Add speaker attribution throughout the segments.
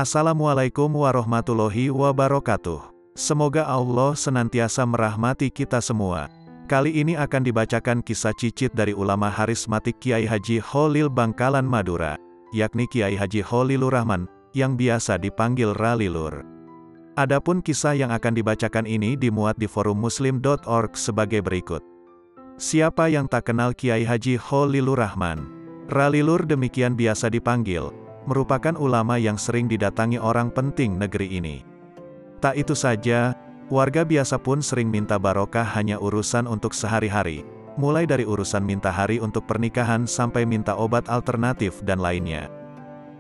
Speaker 1: Assalamualaikum warahmatullahi wabarakatuh. Semoga Allah senantiasa merahmati kita semua. Kali ini akan dibacakan kisah cicit dari ulama harismatik Kiai Haji Kholil Bangkalan Madura, yakni Kiai Haji Kholilur Rahman, yang biasa dipanggil Ralilur. Adapun kisah yang akan dibacakan ini dimuat di forum muslim.org sebagai berikut. Siapa yang tak kenal Kiai Haji Kholilur Rahman? Ralilur demikian biasa dipanggil, merupakan ulama yang sering didatangi orang penting negeri ini. Tak itu saja, warga biasa pun sering minta barokah hanya urusan untuk sehari-hari, mulai dari urusan minta hari untuk pernikahan sampai minta obat alternatif dan lainnya.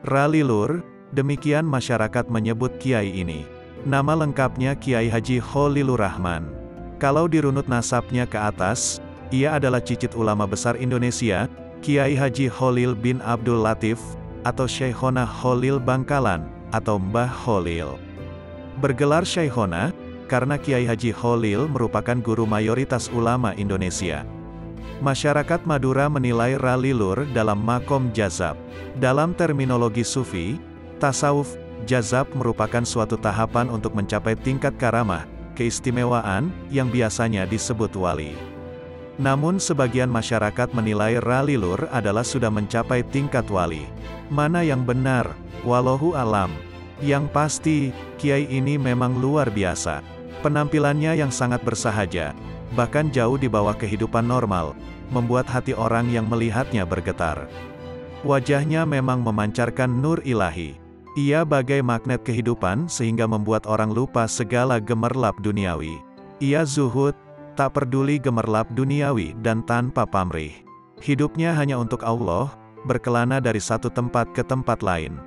Speaker 1: Ralilur, demikian masyarakat menyebut kiai ini. Nama lengkapnya Kiai Haji Kholilur Rahman. Kalau dirunut nasabnya ke atas, ia adalah cicit ulama besar Indonesia, Kiai Haji Kholil bin Abdul Latif, atau Syekhona Kholil Bangkalan, atau Mbah Kholil. Bergelar Syekhona, karena Kiai Haji Kholil merupakan guru mayoritas ulama Indonesia. Masyarakat Madura menilai Ralilur dalam makom jazab. Dalam terminologi sufi, tasawuf, jazab merupakan suatu tahapan untuk mencapai tingkat karamah, keistimewaan, yang biasanya disebut wali. Namun sebagian masyarakat menilai Ralilur adalah sudah mencapai tingkat wali. Mana yang benar? Wallahu alam. Yang pasti, kiai ini memang luar biasa. Penampilannya yang sangat bersahaja, bahkan jauh di bawah kehidupan normal, membuat hati orang yang melihatnya bergetar. Wajahnya memang memancarkan nur ilahi. Ia bagai magnet kehidupan sehingga membuat orang lupa segala gemerlap duniawi. Ia zuhud, tak peduli gemerlap duniawi dan tanpa pamrih. Hidupnya hanya untuk Allah, berkelana dari satu tempat ke tempat lain.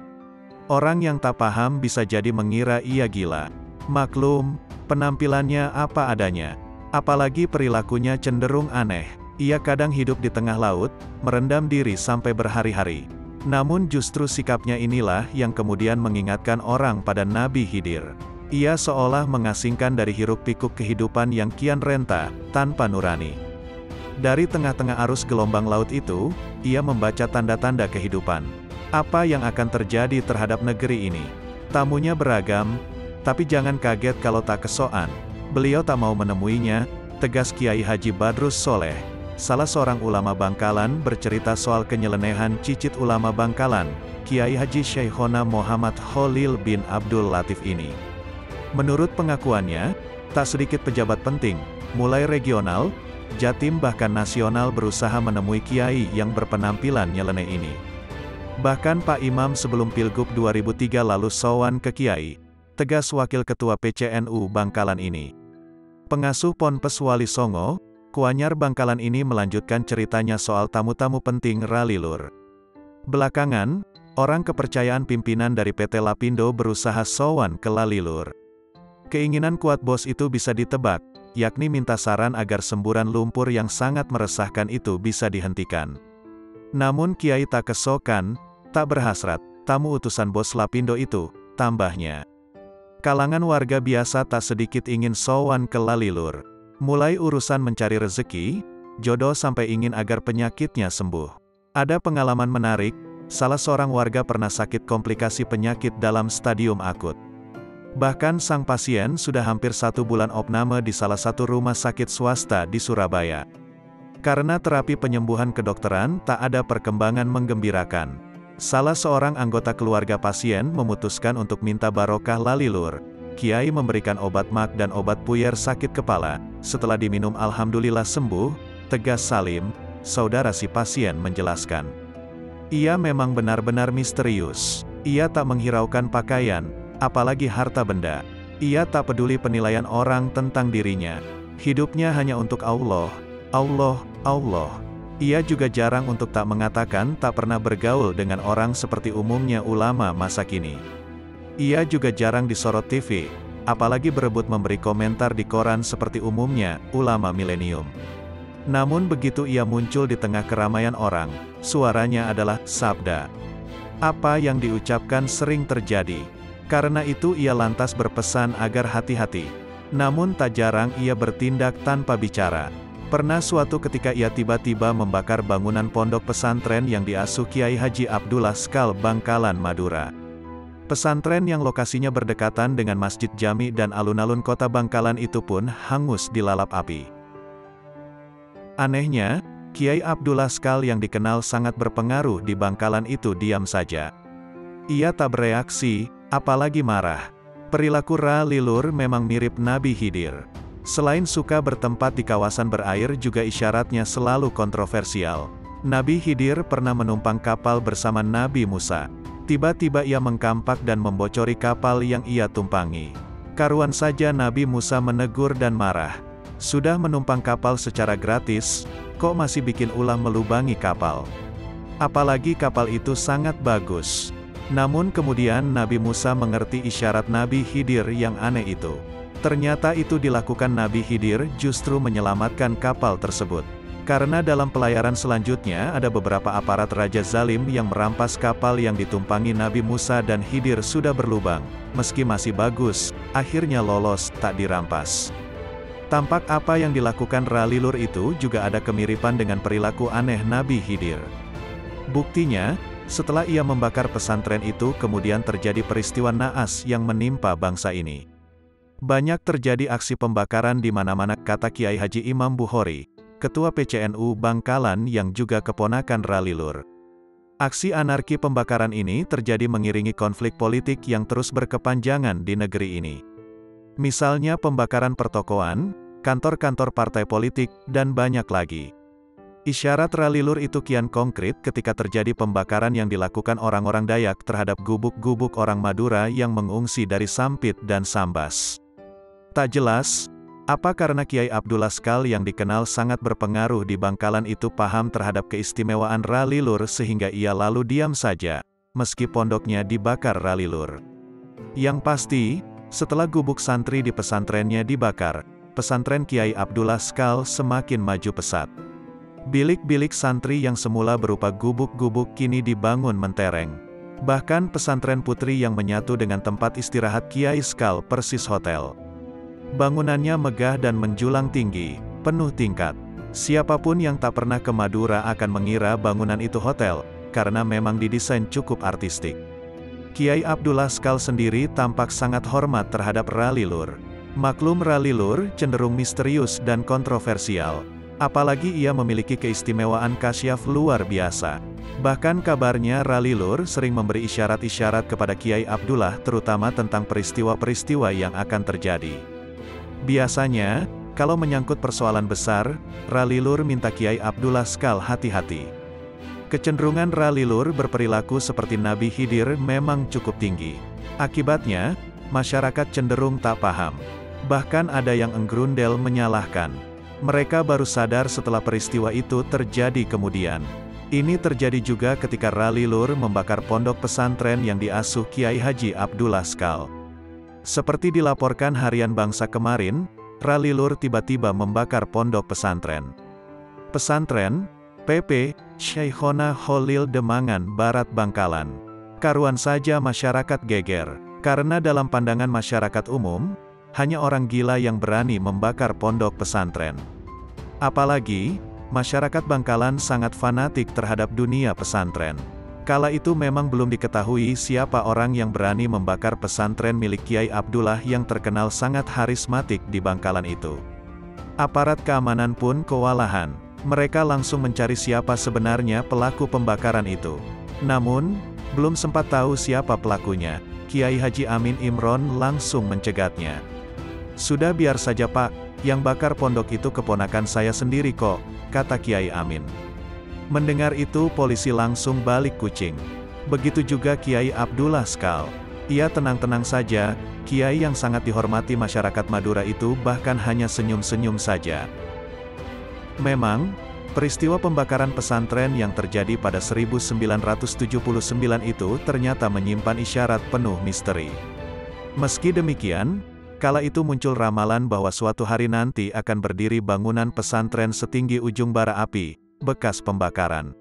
Speaker 1: Orang yang tak paham bisa jadi mengira ia gila. Maklum, penampilannya apa adanya. Apalagi perilakunya cenderung aneh. Ia kadang hidup di tengah laut, merendam diri sampai berhari-hari. Namun justru sikapnya inilah yang kemudian mengingatkan orang pada Nabi Khidir. Ia seolah mengasingkan dari hiruk-pikuk kehidupan yang kian renta, tanpa nurani. Dari tengah-tengah arus gelombang laut itu, ia membaca tanda-tanda kehidupan. Apa yang akan terjadi terhadap negeri ini? Tamunya beragam, tapi jangan kaget kalau tak kesoan. Beliau tak mau menemuinya, tegas Kiai Haji Badrus Soleh, salah seorang ulama Bangkalan bercerita soal penyelenehan cicit ulama Bangkalan, Kiai Haji Syekhona Muhammad Kholil bin Abdul Latif ini. Menurut pengakuannya, tak sedikit pejabat penting, mulai regional, Jatim bahkan nasional berusaha menemui kiai yang berpenampilan nyeleneh ini. Bahkan Pak Imam sebelum Pilgub 2003 lalu sowan ke kiai, tegas Wakil Ketua PCNU Bangkalan ini. Pengasuh Ponpes Wali Songo, Kuanyar Bangkalan ini melanjutkan ceritanya soal tamu-tamu penting Ralilur. Belakangan, orang kepercayaan pimpinan dari PT Lapindo berusaha sowan ke Ralilur. Keinginan kuat bos itu bisa ditebak, yakni minta saran agar semburan lumpur yang sangat meresahkan itu bisa dihentikan. Namun Kiai tak kesokan, tak berhasrat, tamu utusan bos Lapindo itu, tambahnya. Kalangan warga biasa tak sedikit ingin sowan ke Ralilur. Mulai urusan mencari rezeki, jodoh sampai ingin agar penyakitnya sembuh. Ada pengalaman menarik, salah seorang warga pernah sakit komplikasi penyakit dalam stadium akut. Bahkan sang pasien sudah hampir 1 bulan opname di salah satu rumah sakit swasta di Surabaya. Karena terapi penyembuhan kedokteran tak ada perkembangan menggembirakan. Salah seorang anggota keluarga pasien memutuskan untuk minta barokah Ralilur. Kiai memberikan obat mak dan obat puyer sakit kepala. Setelah diminum alhamdulillah sembuh, tegas Salim, saudara si pasien menjelaskan. Ia memang benar-benar misterius. Ia tak menghiraukan pakaian, apalagi harta benda. Ia tak peduli penilaian orang tentang dirinya. Hidupnya hanya untuk Allah, Allah, Allah. Ia juga jarang untuk tak mengatakan tak pernah bergaul dengan orang seperti umumnya ulama masa kini. Ia juga jarang disorot TV, apalagi berebut memberi komentar di koran seperti umumnya ulama milenium. Namun begitu ia muncul di tengah keramaian orang, suaranya adalah sabda. Apa yang diucapkan sering terjadi. Karena itu ia lantas berpesan agar hati-hati. Namun tak jarang ia bertindak tanpa bicara. Pernah suatu ketika ia tiba-tiba membakar bangunan pondok pesantren yang diasuh Kiai Haji Abdullah Skal Bangkalan Madura. Pesantren yang lokasinya berdekatan dengan Masjid Jami dan alun-alun kota Bangkalan itu pun hangus dilalap api. Anehnya, Kiai Abdullah Skal yang dikenal sangat berpengaruh di Bangkalan itu diam saja. Ia tak bereaksi, apalagi marah. Perilaku Ralilur memang mirip Nabi Khidir. Selain suka bertempat di kawasan berair juga isyaratnya selalu kontroversial. Nabi Khidir pernah menumpang kapal bersama Nabi Musa. Tiba-tiba ia mengkampak dan membocori kapal yang ia tumpangi. Karuan saja Nabi Musa menegur dan marah. Sudah menumpang kapal secara gratis, kok masih bikin ulah melubangi kapal? Apalagi kapal itu sangat bagus. Namun kemudian Nabi Musa mengerti isyarat Nabi Khidir yang aneh itu. Ternyata itu dilakukan Nabi Khidir justru menyelamatkan kapal tersebut. Karena dalam pelayaran selanjutnya ada beberapa aparat Raja Zalim yang merampas kapal yang ditumpangi Nabi Musa dan Khidir sudah berlubang. Meski masih bagus, akhirnya lolos, tak dirampas. Tampak apa yang dilakukan Ralilur itu juga ada kemiripan dengan perilaku aneh Nabi Khidir. Buktinya, setelah ia membakar pesantren itu kemudian terjadi peristiwa naas yang menimpa bangsa ini. Banyak terjadi aksi pembakaran di mana-mana, kata Kiai Haji Imam Bukhori, Ketua PCNU Bangkalan yang juga keponakan Ralilur. Aksi anarki pembakaran ini terjadi mengiringi konflik politik yang terus berkepanjangan di negeri ini. Misalnya pembakaran pertokoan, kantor-kantor partai politik, dan banyak lagi. Isyarat Ralilur itu kian konkret ketika terjadi pembakaran yang dilakukan orang-orang Dayak terhadap gubuk-gubuk orang Madura yang mengungsi dari Sampit dan Sambas. Tak jelas, apa karena Kiai Abdullah Skal yang dikenal sangat berpengaruh di Bangkalan itu paham terhadap keistimewaan Ralilur sehingga ia lalu diam saja, meski pondoknya dibakar Ralilur. Yang pasti, setelah gubuk santri di pesantrennya dibakar, pesantren Kiai Abdullah Skal semakin maju pesat. Bilik-bilik santri yang semula berupa gubuk-gubuk kini dibangun mentereng. Bahkan pesantren putri yang menyatu dengan tempat istirahat Kiai Skal persis hotel. Bangunannya megah dan menjulang tinggi, penuh tingkat. Siapapun yang tak pernah ke Madura akan mengira bangunan itu hotel, karena memang didesain cukup artistik. Kiai Abdullah Skal sendiri tampak sangat hormat terhadap Ralilur. Maklum Ralilur cenderung misterius dan kontroversial. Apalagi ia memiliki keistimewaan kasyaf luar biasa. Bahkan kabarnya Ralilur sering memberi isyarat-isyarat kepada Kiai Abdullah terutama tentang peristiwa-peristiwa yang akan terjadi. Biasanya, kalau menyangkut persoalan besar, Ralilur minta Kiai Abdullah Skal hati-hati. Kecenderungan Ralilur berperilaku seperti Nabi Khidir memang cukup tinggi. Akibatnya, masyarakat cenderung tak paham. Bahkan ada yang enggerundel menyalahkan. Mereka baru sadar setelah peristiwa itu terjadi kemudian. Ini terjadi juga ketika Ralilur membakar pondok pesantren yang diasuh Kiai Haji Abdullah Skal. Seperti dilaporkan Harian Bangsa kemarin, Ralilur tiba-tiba membakar pondok pesantren. Pesantren, PP, Syekhona Kholil Demangan Barat Bangkalan. Karuan saja masyarakat geger, karena dalam pandangan masyarakat umum, hanya orang gila yang berani membakar pondok pesantren. Apalagi, masyarakat Bangkalan sangat fanatik terhadap dunia pesantren. Kala itu memang belum diketahui siapa orang yang berani membakar pesantren milik Kiai Abdullah yang terkenal sangat harismatik di Bangkalan itu. Aparat keamanan pun kewalahan. Mereka langsung mencari siapa sebenarnya pelaku pembakaran itu. Namun, belum sempat tahu siapa pelakunya, Kiai Haji Amin Imron langsung mencegatnya. "Sudah biar saja Pak, yang bakar pondok itu keponakan saya sendiri kok," kata Kiai Amin. Mendengar itu polisi langsung balik kucing. Begitu juga Kiai Abdullah Skal. Ia tenang-tenang saja, Kiai yang sangat dihormati masyarakat Madura itu bahkan hanya senyum-senyum saja. Memang, peristiwa pembakaran pesantren yang terjadi pada 1979 itu ternyata menyimpan isyarat penuh misteri. Meski demikian, kala itu muncul ramalan bahwa suatu hari nanti akan berdiri bangunan pesantren setinggi ujung bara api, bekas pembakaran.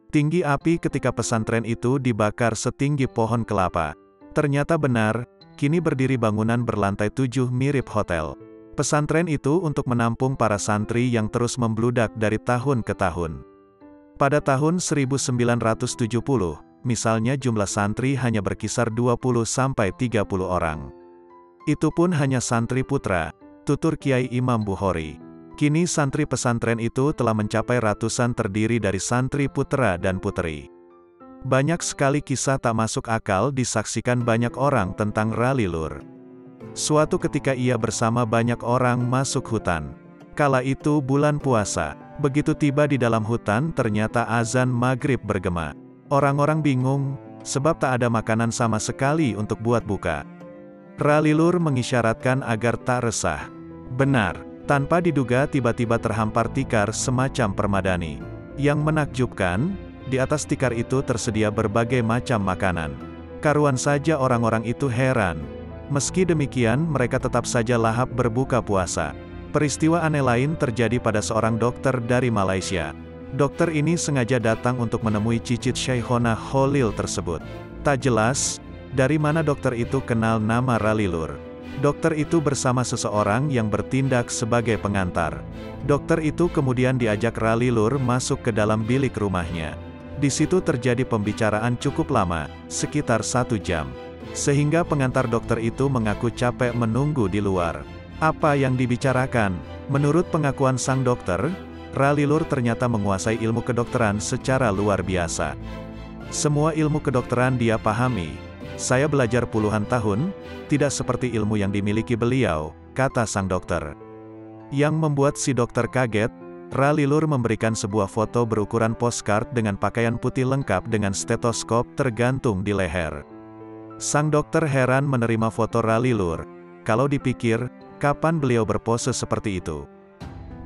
Speaker 1: Tinggi api ketika pesantren itu dibakar setinggi pohon kelapa. Ternyata benar, kini berdiri bangunan berlantai 7 mirip hotel. Pesantren itu untuk menampung para santri yang terus membludak dari tahun ke tahun. Pada tahun 1970, misalnya jumlah santri hanya berkisar 20-30 orang. Itu pun hanya santri putra, tutur Kiai Imam Bukhari. Kini santri pesantren itu telah mencapai ratusan terdiri dari santri putra dan putri. Banyak sekali kisah tak masuk akal disaksikan banyak orang tentang Ralilur. Suatu ketika ia bersama banyak orang masuk hutan. Kala itu bulan puasa, begitu tiba di dalam hutan ternyata azan maghrib bergema. Orang-orang bingung, sebab tak ada makanan sama sekali untuk buat buka. Ralilur mengisyaratkan agar tak resah. Benar, tanpa diduga tiba-tiba terhampar tikar semacam permadani. Yang menakjubkan, di atas tikar itu tersedia berbagai macam makanan. Karuan saja orang-orang itu heran. Meski demikian mereka tetap saja lahap berbuka puasa. Peristiwa aneh lain terjadi pada seorang dokter dari Malaysia. Dokter ini sengaja datang untuk menemui cicit Syekhona Khalil tersebut. Tak jelas, dari mana dokter itu kenal nama Ralilur. Dokter itu bersama seseorang yang bertindak sebagai pengantar. Dokter itu kemudian diajak Ralilur masuk ke dalam bilik rumahnya. Di situ terjadi pembicaraan cukup lama, sekitar 1 jam. Sehingga pengantar dokter itu mengaku capek menunggu di luar. Apa yang dibicarakan? Menurut pengakuan sang dokter, Ralilur ternyata menguasai ilmu kedokteran secara luar biasa. Semua ilmu kedokteran dia pahami. Saya belajar puluhan tahun, tidak seperti ilmu yang dimiliki beliau, kata sang dokter. Yang membuat si dokter kaget, Ralilur memberikan sebuah foto berukuran postcard dengan pakaian putih lengkap dengan stetoskop tergantung di leher. Sang dokter heran menerima foto Ralilur. Kalau dipikir, kapan beliau berpose seperti itu?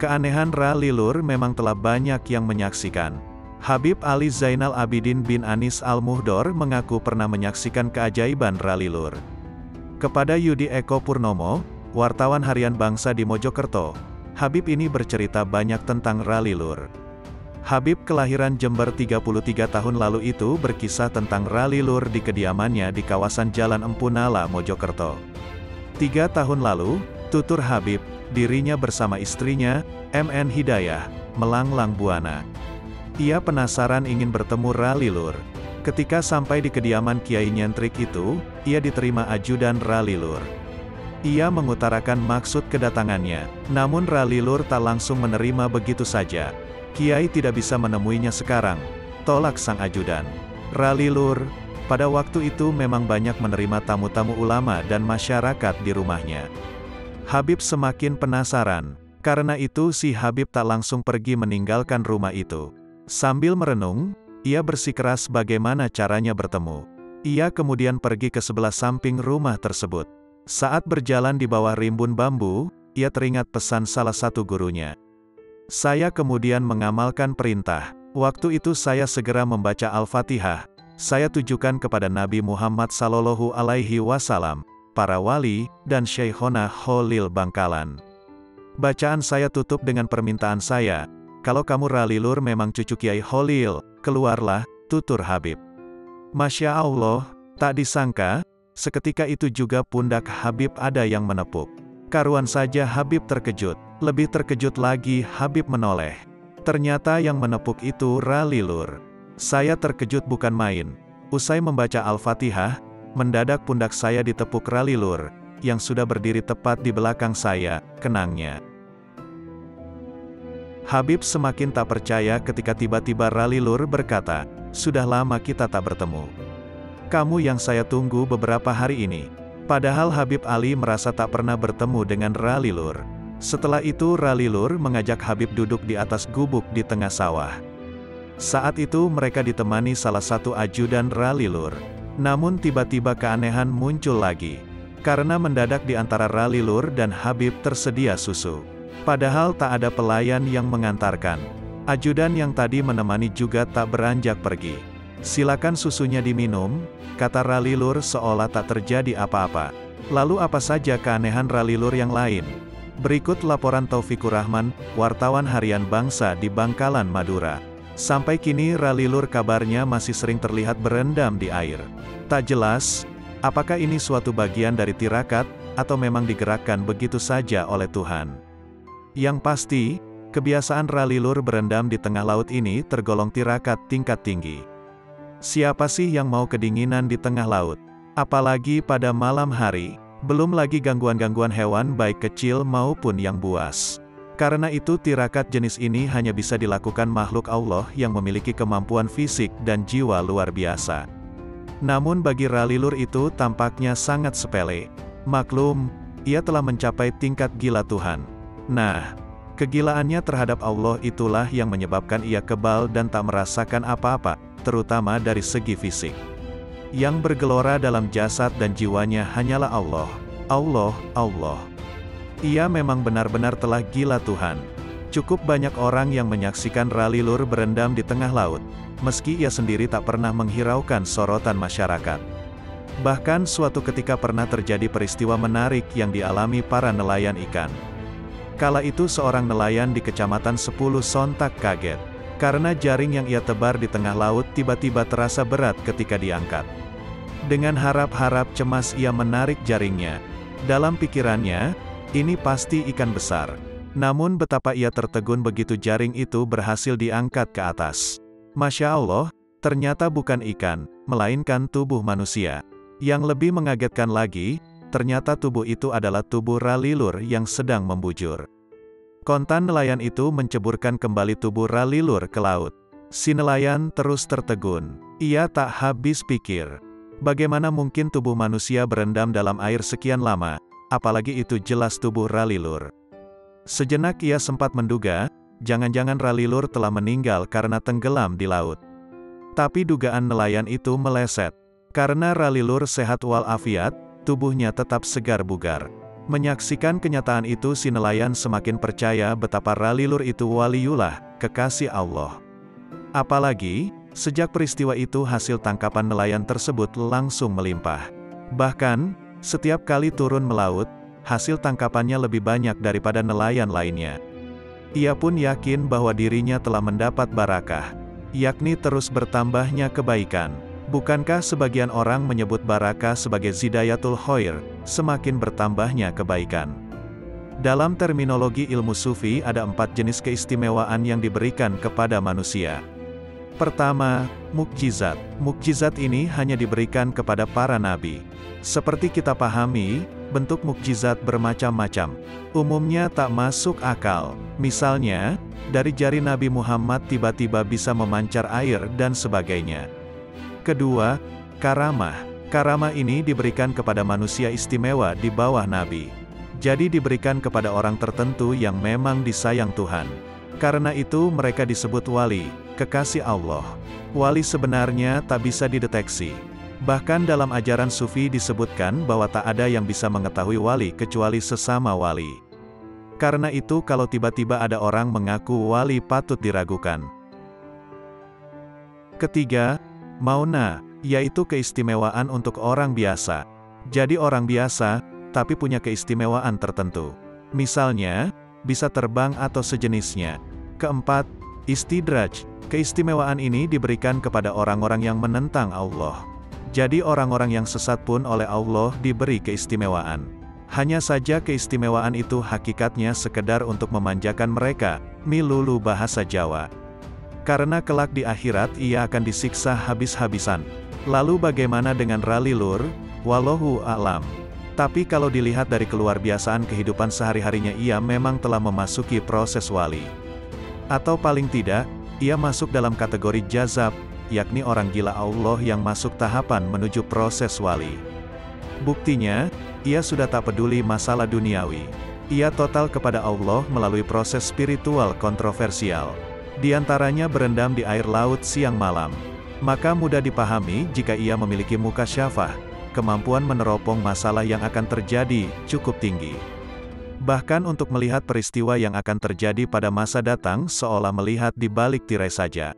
Speaker 1: Keanehan Ralilur memang telah banyak yang menyaksikan. Habib Ali Zainal Abidin bin Anis Al-Muhdor mengaku pernah menyaksikan keajaiban Ralilur. Kepada Yudi Eko Purnomo, wartawan harian Bangsa di Mojokerto, Habib ini bercerita banyak tentang Ralilur. Habib kelahiran Jember 33 tahun lalu itu berkisah tentang Ralilur di kediamannya di kawasan Jalan Empu Nala, Mojokerto. 3 tahun lalu, tutur Habib, dirinya bersama istrinya, MN Hidayah, melanglang buana. Ia penasaran ingin bertemu Ralilur. Ketika sampai di kediaman Kiai nyentrik itu, ia diterima ajudan Ralilur. Ia mengutarakan maksud kedatangannya, namun Ralilur tak langsung menerima begitu saja. Kiai tidak bisa menemuinya sekarang, tolak sang ajudan. Ralilur, pada waktu itu memang banyak menerima tamu-tamu ulama dan masyarakat di rumahnya. Habib semakin penasaran, karena itu si Habib tak langsung pergi meninggalkan rumah itu. Sambil merenung, ia bersikeras bagaimana caranya bertemu. Ia kemudian pergi ke sebelah samping rumah tersebut. Saat berjalan di bawah rimbun bambu, ia teringat pesan salah satu gurunya. Saya kemudian mengamalkan perintah. Waktu itu saya segera membaca Al-Fatihah. Saya tujukan kepada Nabi Muhammad Sallallahu Alaihi Wasallam, para wali, dan Syekhona Khalil Bangkalan. Bacaan saya tutup dengan permintaan saya, kalau kamu Ralilur memang cucu Kiai Khalil, keluarlah, tutur Habib. Masya Allah, tak disangka, seketika itu juga pundak Habib ada yang menepuk. Karuan saja Habib terkejut, lebih terkejut lagi Habib menoleh. Ternyata yang menepuk itu Ralilur. Saya terkejut bukan main. Usai membaca Al-Fatihah, mendadak pundak saya ditepuk Ralilur, yang sudah berdiri tepat di belakang saya, kenangnya. Habib semakin tak percaya ketika tiba-tiba Ralilur berkata, sudah lama kita tak bertemu. Kamu yang saya tunggu beberapa hari ini. Padahal Habib Ali merasa tak pernah bertemu dengan Ralilur. Setelah itu Ralilur mengajak Habib duduk di atas gubuk di tengah sawah. Saat itu mereka ditemani salah satu ajudan Ralilur. Namun tiba-tiba keanehan muncul lagi. Karena mendadak di antara Ralilur dan Habib tersedia susu. Padahal tak ada pelayan yang mengantarkan. Ajudan yang tadi menemani juga tak beranjak pergi. Silakan susunya diminum, kata Ralilur seolah tak terjadi apa-apa. Lalu apa saja keanehan Ralilur yang lain? Berikut laporan Taufikur Rahman, wartawan harian Bangsa di Bangkalan, Madura. Sampai kini Ralilur kabarnya masih sering terlihat berendam di air. Tak jelas, apakah ini suatu bagian dari tirakat, atau memang digerakkan begitu saja oleh Tuhan. Yang pasti, kebiasaan Ralilur berendam di tengah laut ini tergolong tirakat tingkat tinggi. Siapa sih yang mau kedinginan di tengah laut? Apalagi pada malam hari, belum lagi gangguan-gangguan hewan baik kecil maupun yang buas. Karena itu tirakat jenis ini hanya bisa dilakukan makhluk Allah yang memiliki kemampuan fisik dan jiwa luar biasa. Namun bagi Ralilur itu tampaknya sangat sepele. Maklum, ia telah mencapai tingkat gila Tuhan. Nah, kegilaannya terhadap Allah itulah yang menyebabkan ia kebal dan tak merasakan apa-apa, terutama dari segi fisik. Yang bergelora dalam jasad dan jiwanya hanyalah Allah. Allah, Allah. Ia memang benar-benar telah gila Tuhan. Cukup banyak orang yang menyaksikan Ralilur berendam di tengah laut, meski ia sendiri tak pernah menghiraukan sorotan masyarakat. Bahkan suatu ketika pernah terjadi peristiwa menarik yang dialami para nelayan ikan. Kala itu seorang nelayan di Kecamatan 10 sontak kaget, karena jaring yang ia tebar di tengah laut tiba-tiba terasa berat ketika diangkat. Dengan harap-harap cemas ia menarik jaringnya. Dalam pikirannya, ini pasti ikan besar. Namun betapa ia tertegun begitu jaring itu berhasil diangkat ke atas. Masya Allah, ternyata bukan ikan, melainkan tubuh manusia. Yang lebih mengagetkan lagi, ternyata tubuh itu adalah tubuh Ralilur yang sedang membujur. Kontan nelayan itu menceburkan kembali tubuh Ralilur ke laut. Si nelayan terus tertegun. Ia tak habis pikir. Bagaimana mungkin tubuh manusia berendam dalam air sekian lama, apalagi itu jelas tubuh Ralilur. Sejenak ia sempat menduga, jangan-jangan Ralilur telah meninggal karena tenggelam di laut. Tapi dugaan nelayan itu meleset. Karena Ralilur sehat walafiat, tubuhnya tetap segar bugar. Menyaksikan kenyataan itu si nelayan semakin percaya betapa Ralilur itu waliullah, kekasih Allah. Apalagi, sejak peristiwa itu hasil tangkapan nelayan tersebut langsung melimpah. Bahkan, setiap kali turun melaut, hasil tangkapannya lebih banyak daripada nelayan lainnya. Ia pun yakin bahwa dirinya telah mendapat barakah, yakni terus bertambahnya kebaikan. Bukankah sebagian orang menyebut barakah sebagai zidayatul khoir, semakin bertambahnya kebaikan? Dalam terminologi ilmu sufi ada 4 jenis keistimewaan yang diberikan kepada manusia. Pertama, mukjizat. Mukjizat ini hanya diberikan kepada para nabi. Seperti kita pahami, bentuk mukjizat bermacam-macam. Umumnya tak masuk akal. Misalnya, dari jari Nabi Muhammad tiba-tiba bisa memancar air dan sebagainya. Kedua, karamah. Karamah ini diberikan kepada manusia istimewa di bawah nabi. Jadi diberikan kepada orang tertentu yang memang disayang Tuhan. Karena itu mereka disebut wali, kekasih Allah. Wali sebenarnya tak bisa dideteksi. Bahkan dalam ajaran sufi disebutkan bahwa tak ada yang bisa mengetahui wali kecuali sesama wali. Karena itu kalau tiba-tiba ada orang mengaku wali patut diragukan. Ketiga, mauna, yaitu keistimewaan untuk orang biasa. Jadi orang biasa, tapi punya keistimewaan tertentu. Misalnya, bisa terbang atau sejenisnya. Keempat, istidraj. Keistimewaan ini diberikan kepada orang-orang yang menentang Allah. Jadi orang-orang yang sesat pun oleh Allah diberi keistimewaan. Hanya saja keistimewaan itu hakikatnya sekedar untuk memanjakan mereka, milulu bahasa Jawa. Karena kelak di akhirat ia akan disiksa habis-habisan. Lalu bagaimana dengan Ralilur? Wallahu a'lam. Tapi kalau dilihat dari keluarbiasaan kehidupan sehari-harinya ia memang telah memasuki proses wali. Atau paling tidak, ia masuk dalam kategori jazab, yakni orang gila Allah yang masuk tahapan menuju proses wali. Buktinya, ia sudah tak peduli masalah duniawi. Ia total kepada Allah melalui proses spiritual kontroversial. Di antaranya berendam di air laut siang malam. Maka mudah dipahami jika ia memiliki mukasyafah, kemampuan meneropong masalah yang akan terjadi, cukup tinggi. Bahkan untuk melihat peristiwa yang akan terjadi pada masa datang seolah melihat di balik tirai saja.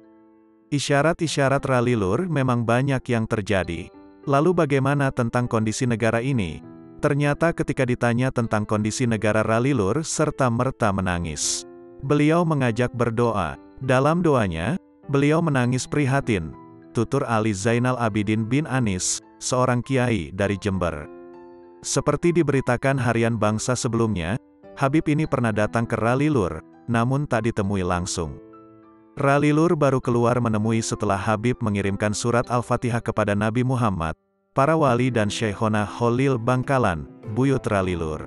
Speaker 1: Isyarat-isyarat Ralilur memang banyak yang terjadi. Lalu bagaimana tentang kondisi negara ini? Ternyata ketika ditanya tentang kondisi negara Ralilur serta-merta menangis. Beliau mengajak berdoa. Dalam doanya, beliau menangis prihatin. Tutur Ali Zainal Abidin bin Anis, seorang kiai dari Jember. Seperti diberitakan harian Bangsa sebelumnya, Habib ini pernah datang ke Ralilur, namun tak ditemui langsung. Ralilur baru keluar menemui setelah Habib mengirimkan surat Al-Fatihah kepada Nabi Muhammad, para wali dan Syekhona Khalil Bangkalan, buyut Ralilur.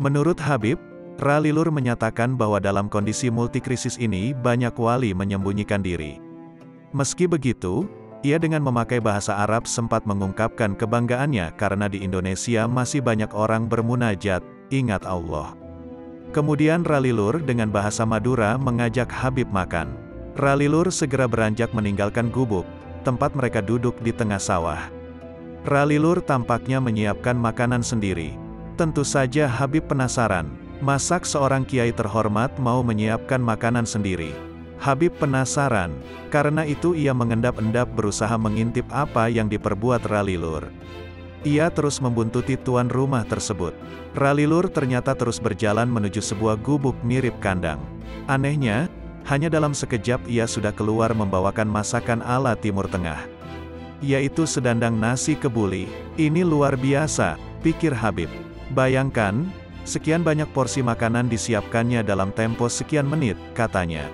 Speaker 1: Menurut Habib, Ralilur menyatakan bahwa dalam kondisi multikrisis ini banyak wali menyembunyikan diri. Meski begitu, ia dengan memakai bahasa Arab sempat mengungkapkan kebanggaannya karena di Indonesia masih banyak orang bermunajat, ingat Allah. Kemudian Ralilur dengan bahasa Madura mengajak Habib makan. Ralilur segera beranjak meninggalkan gubuk, tempat mereka duduk di tengah sawah. Ralilur tampaknya menyiapkan makanan sendiri. Tentu saja Habib penasaran, masak seorang kiai terhormat mau menyiapkan makanan sendiri. Habib penasaran, karena itu ia mengendap-endap berusaha mengintip apa yang diperbuat Ralilur. Ia terus membuntuti tuan rumah tersebut. Ralilur ternyata terus berjalan menuju sebuah gubuk mirip kandang. Anehnya, hanya dalam sekejap ia sudah keluar membawakan masakan ala Timur Tengah. Yaitu sedandang nasi kebuli. Ini luar biasa, pikir Habib. Bayangkan, sekian banyak porsi makanan disiapkannya dalam tempo sekian menit, katanya.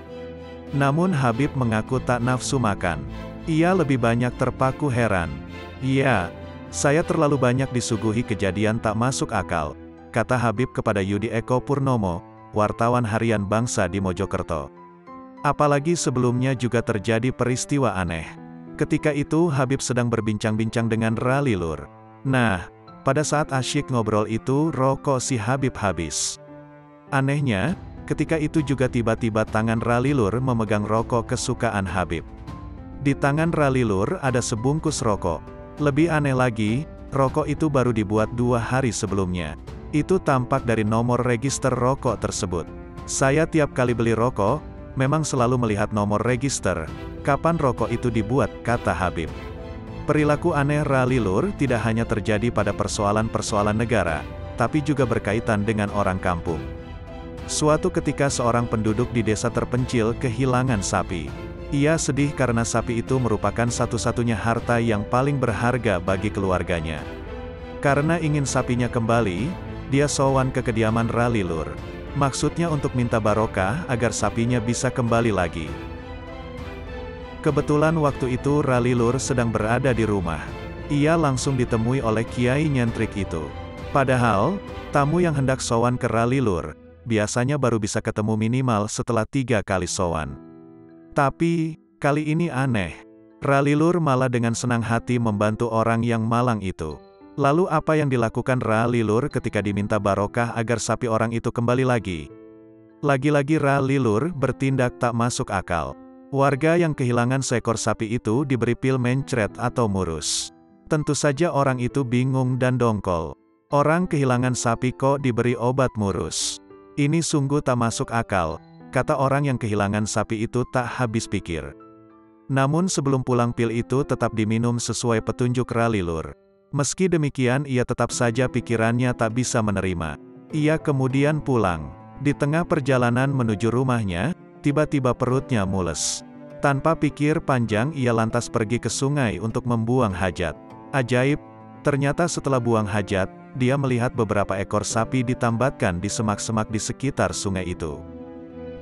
Speaker 1: Namun Habib mengaku tak nafsu makan. Ia lebih banyak terpaku heran. "Ya, saya terlalu banyak disuguhi kejadian tak masuk akal," kata Habib kepada Yudi Eko Purnomo, wartawan harian Bangsa di Mojokerto. Apalagi sebelumnya juga terjadi peristiwa aneh. Ketika itu Habib sedang berbincang-bincang dengan Ralilur. Nah, pada saat asyik ngobrol itu rokok si Habib habis. Anehnya, ketika itu juga tiba-tiba tangan Ralilur memegang rokok kesukaan Habib. Di tangan Ralilur ada sebungkus rokok. Lebih aneh lagi, rokok itu baru dibuat 2 hari sebelumnya. Itu tampak dari nomor register rokok tersebut. "Saya tiap kali beli rokok, memang selalu melihat nomor register, kapan rokok itu dibuat," kata Habib. Perilaku aneh Ralilur tidak hanya terjadi pada persoalan-persoalan negara, tapi juga berkaitan dengan orang kampung. Suatu ketika seorang penduduk di desa terpencil kehilangan sapi. Ia sedih karena sapi itu merupakan satu-satunya harta yang paling berharga bagi keluarganya. Karena ingin sapinya kembali, dia sowan ke kediaman Ralilur. Maksudnya untuk minta barokah agar sapinya bisa kembali lagi. Kebetulan waktu itu Ralilur sedang berada di rumah. Ia langsung ditemui oleh kiai nyentrik itu. Padahal, tamu yang hendak sowan ke Ralilur, biasanya baru bisa ketemu minimal setelah 3 kali sowan. Tapi, kali ini aneh. Ralilur malah dengan senang hati membantu orang yang malang itu. Lalu apa yang dilakukan Ralilur ketika diminta barokah agar sapi orang itu kembali lagi? Lagi-lagi Ralilur bertindak tak masuk akal. Warga yang kehilangan seekor sapi itu diberi pil mencret atau murus. Tentu saja orang itu bingung dan dongkol. Orang kehilangan sapi kok diberi obat murus? Ini sungguh tak masuk akal, kata orang yang kehilangan sapi itu tak habis pikir. Namun sebelum pulang pil itu tetap diminum sesuai petunjuk Ralilur. Meski demikian ia tetap saja pikirannya tak bisa menerima. Ia kemudian pulang. Di tengah perjalanan menuju rumahnya, tiba-tiba perutnya mules. Tanpa pikir panjang ia lantas pergi ke sungai untuk membuang hajat. Ajaib, ternyata setelah buang hajat, dia melihat beberapa ekor sapi ditambatkan di semak-semak di sekitar sungai itu.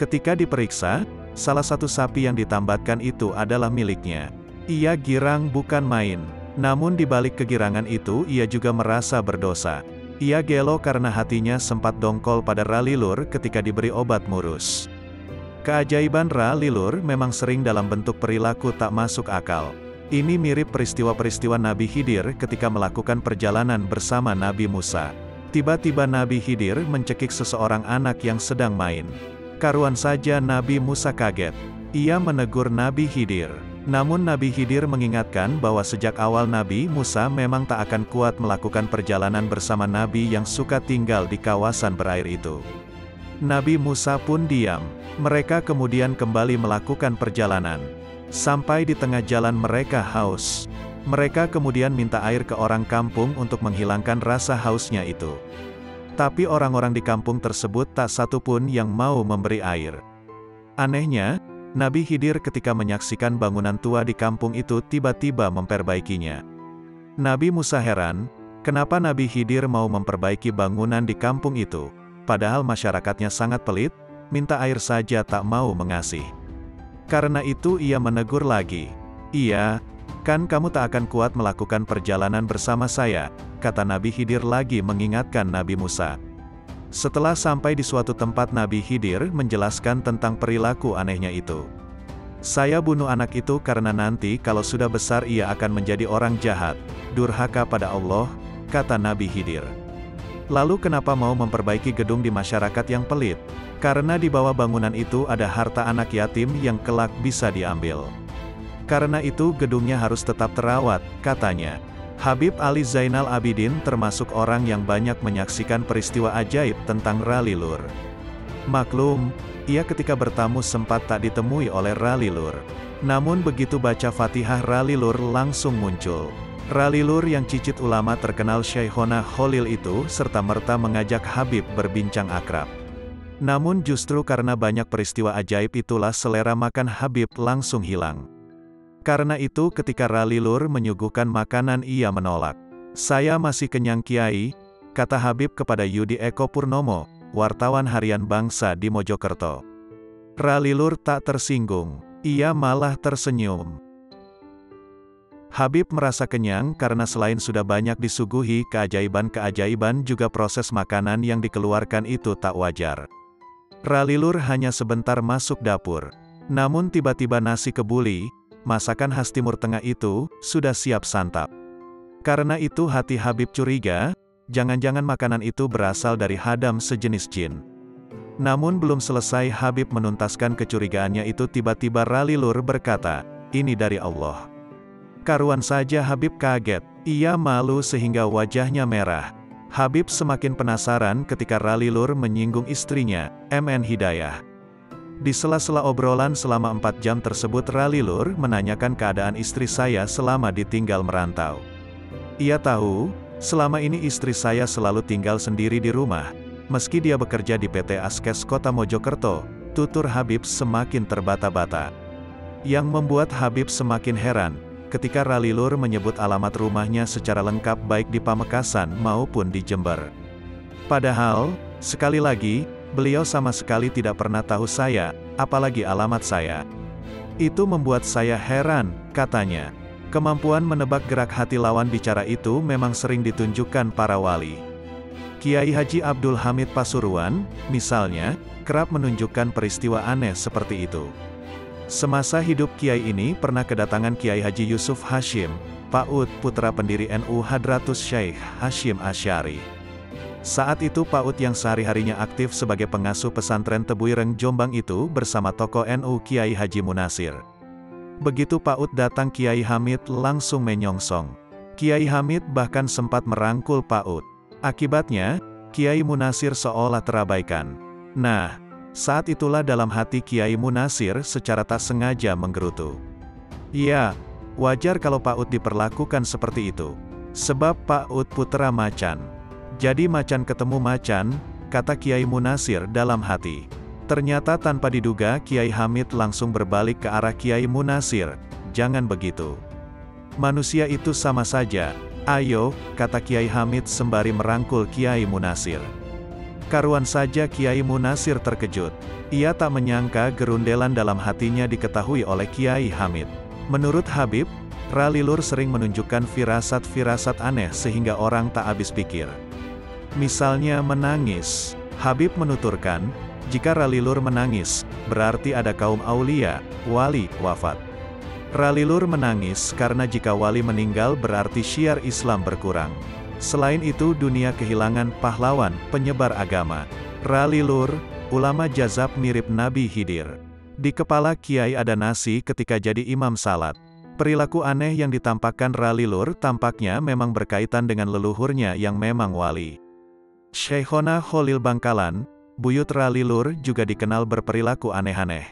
Speaker 1: Ketika diperiksa, salah satu sapi yang ditambatkan itu adalah miliknya. Ia girang bukan main. Namun di balik kegirangan itu ia juga merasa berdosa. Ia gelo karena hatinya sempat dongkol pada Ralilur ketika diberi obat murus. Keajaiban Ralilur memang sering dalam bentuk perilaku tak masuk akal. Ini mirip peristiwa-peristiwa Nabi Khidir ketika melakukan perjalanan bersama Nabi Musa. Tiba-tiba Nabi Khidir mencekik seseorang anak yang sedang main. Karuan saja Nabi Musa kaget. Ia menegur Nabi Khidir. Namun Nabi Khidir mengingatkan bahwa sejak awal Nabi Musa memang tak akan kuat melakukan perjalanan bersama Nabi yang suka tinggal di kawasan berair itu. Nabi Musa pun diam. Mereka kemudian kembali melakukan perjalanan. Sampai di tengah jalan mereka haus. Mereka kemudian minta air ke orang kampung untuk menghilangkan rasa hausnya itu. Tapi orang-orang di kampung tersebut tak satu pun yang mau memberi air. Anehnya, Nabi Khidir ketika menyaksikan bangunan tua di kampung itu tiba-tiba memperbaikinya. Nabi Musa heran, kenapa Nabi Khidir mau memperbaiki bangunan di kampung itu, padahal masyarakatnya sangat pelit, minta air saja tak mau mengasih. Karena itu ia menegur lagi. "Iya, kan kamu tak akan kuat melakukan perjalanan bersama saya," kata Nabi Khidir lagi mengingatkan Nabi Musa. Setelah sampai di suatu tempat, Nabi Khidir menjelaskan tentang perilaku anehnya itu. "Saya bunuh anak itu karena nanti kalau sudah besar ia akan menjadi orang jahat, durhaka pada Allah," kata Nabi Khidir. "Lalu kenapa mau memperbaiki gedung di masyarakat yang pelit? Karena di bawah bangunan itu ada harta anak yatim yang kelak bisa diambil. Karena itu gedungnya harus tetap terawat," katanya. Habib Ali Zainal Abidin termasuk orang yang banyak menyaksikan peristiwa ajaib tentang Ralilur. Maklum, ia ketika bertamu sempat tak ditemui oleh Ralilur. Namun begitu baca Fatihah, Ralilur langsung muncul. Ralilur yang cicit ulama terkenal Syekhona Khalil itu serta-merta mengajak Habib berbincang akrab. Namun justru karena banyak peristiwa ajaib itulah selera makan Habib langsung hilang. Karena itu ketika Ralilur menyuguhkan makanan ia menolak. "Saya masih kenyang Kiai," kata Habib kepada Yudi Eko Purnomo, wartawan harian Bangsa di Mojokerto. Ralilur tak tersinggung, ia malah tersenyum. Habib merasa kenyang karena selain sudah banyak disuguhi keajaiban-keajaiban, juga proses makanan yang dikeluarkan itu tak wajar. Ralilur hanya sebentar masuk dapur. Namun tiba-tiba nasi kebuli, masakan khas Timur Tengah itu, sudah siap santap. Karena itu hati Habib curiga, jangan-jangan makanan itu berasal dari hadam sejenis jin. Namun belum selesai Habib menuntaskan kecurigaannya itu, tiba-tiba Ralilur berkata, "Ini dari Allah." Karuan saja Habib kaget, ia malu sehingga wajahnya merah. Habib semakin penasaran ketika Ralilur menyinggung istrinya, MN Hidayah. Di sela-sela obrolan selama 4 jam tersebut, Ralilur menanyakan keadaan istri saya selama ditinggal merantau. Ia tahu, selama ini istri saya selalu tinggal sendiri di rumah, meski dia bekerja di PT Askes Kota Mojokerto. Tutur Habib semakin terbata-bata. Yang membuat Habib semakin heran, ketika Ralilur menyebut alamat rumahnya secara lengkap baik di Pamekasan maupun di Jember. Padahal, sekali lagi, beliau sama sekali tidak pernah tahu saya, apalagi alamat saya. "Itu membuat saya heran," katanya. Kemampuan menebak gerak hati lawan bicara itu memang sering ditunjukkan para wali. Kiai Haji Abdul Hamid Pasuruan, misalnya, kerap menunjukkan peristiwa aneh seperti itu. Semasa hidup Kiai ini pernah kedatangan Kiai Haji Yusuf Hashim, PAUD, putra pendiri NU Hadratus Syekh Hashim Asy'ari. Saat itu PAUD yang sehari-harinya aktif sebagai pengasuh pesantren Tebuireng Jombang itu bersama tokoh NU Kiai Haji Munasir. Begitu PAUD datang, Kiai Hamid langsung menyongsong. Kiai Hamid bahkan sempat merangkul PAUD. Akibatnya, Kiai Munasir seolah terabaikan. Nah, saat itulah dalam hati Kiai Munasir secara tak sengaja menggerutu. Ya, wajar kalau PAUD diperlakukan seperti itu. Sebab PAUD putra macan. Jadi macan ketemu macan, kata Kiai Munasir dalam hati. Ternyata tanpa diduga Kiai Hamid langsung berbalik ke arah Kiai Munasir. "Jangan begitu. Manusia itu sama saja. Ayo," kata Kiai Hamid sembari merangkul Kiai Munasir. Karuan saja Kiai Munasir terkejut. Ia tak menyangka gerundelan dalam hatinya diketahui oleh Kiai Hamid. Menurut Habib, Ralilur sering menunjukkan firasat-firasat aneh sehingga orang tak habis pikir. Misalnya menangis. Habib menuturkan, jika Ralilur menangis, berarti ada kaum aulia, wali, wafat. Ralilur menangis karena jika wali meninggal berarti syiar Islam berkurang. Selain itu dunia kehilangan pahlawan, penyebar agama. Ralilur, ulama jazab mirip Nabi Khidir. Di kepala Kiai ada nasi ketika jadi imam salat. Perilaku aneh yang ditampakkan Ralilur tampaknya memang berkaitan dengan leluhurnya yang memang wali. Syekhona Khalil Bangkalan, buyut Ralilur, juga dikenal berperilaku aneh-aneh.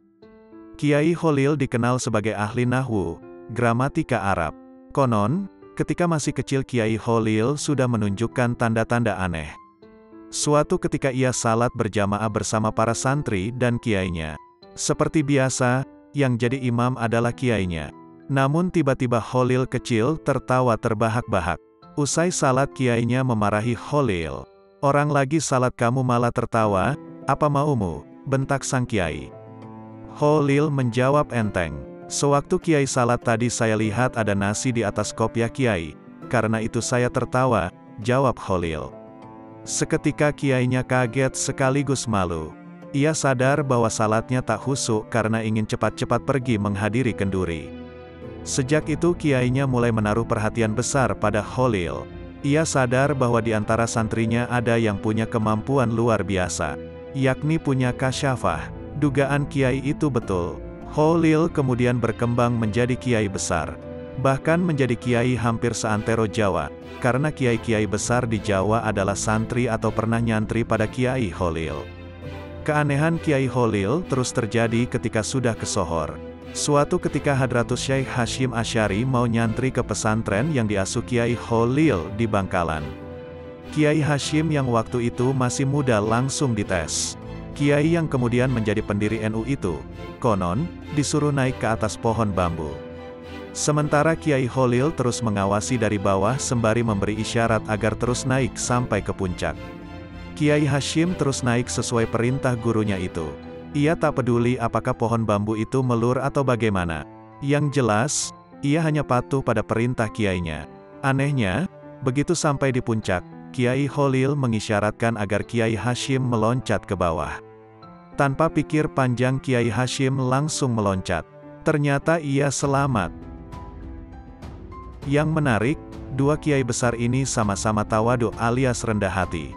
Speaker 1: Kiai Khalil dikenal sebagai ahli nahwu, gramatika Arab. Konon, ketika masih kecil Kiai Khalil sudah menunjukkan tanda-tanda aneh. Suatu ketika ia salat berjamaah bersama para santri dan kiainya. Seperti biasa, yang jadi imam adalah kiainya. Namun tiba-tiba Khalil kecil tertawa terbahak-bahak. Usai salat kiainya memarahi Khalil. "Orang lagi salat kamu malah tertawa, apa maumu?" bentak sang kiai. Khalil menjawab enteng. Sewaktu Kiai salat tadi saya lihat ada nasi di atas kopiah Kiai. Karena itu saya tertawa, jawab Khalil. Seketika Kiainya kaget sekaligus malu. Ia sadar bahwa salatnya tak khusyuk karena ingin cepat-cepat pergi menghadiri kenduri. Sejak itu Kiainya mulai menaruh perhatian besar pada Khalil. Ia sadar bahwa di antara santrinya ada yang punya kemampuan luar biasa, yakni punya kasyafah. Dugaan Kiai itu betul. Khalil kemudian berkembang menjadi Kiai besar. Bahkan menjadi Kiai hampir seantero Jawa, karena Kiai-Kiai besar di Jawa adalah santri atau pernah nyantri pada Kiai Khalil. Keanehan Kiai Khalil terus terjadi ketika sudah ke Sohor. Suatu ketika Hadratus Syekh Hasyim Asy'ari mau nyantri ke pesantren yang diasuh Kiai Khalil di Bangkalan. Kiai Hasyim yang waktu itu masih muda langsung dites. Kiai yang kemudian menjadi pendiri NU itu, konon, disuruh naik ke atas pohon bambu. Sementara Kiai Khalil terus mengawasi dari bawah sembari memberi isyarat agar terus naik sampai ke puncak. Kiai Hasyim terus naik sesuai perintah gurunya itu. Ia tak peduli apakah pohon bambu itu melur atau bagaimana. Yang jelas, ia hanya patuh pada perintah kiainya. Anehnya, begitu sampai di puncak, Kiai Khalil mengisyaratkan agar Kiai Hasyim meloncat ke bawah. Tanpa pikir panjang Kiai Hasyim langsung meloncat. Ternyata ia selamat. Yang menarik, dua kiai besar ini sama-sama tawadu alias rendah hati.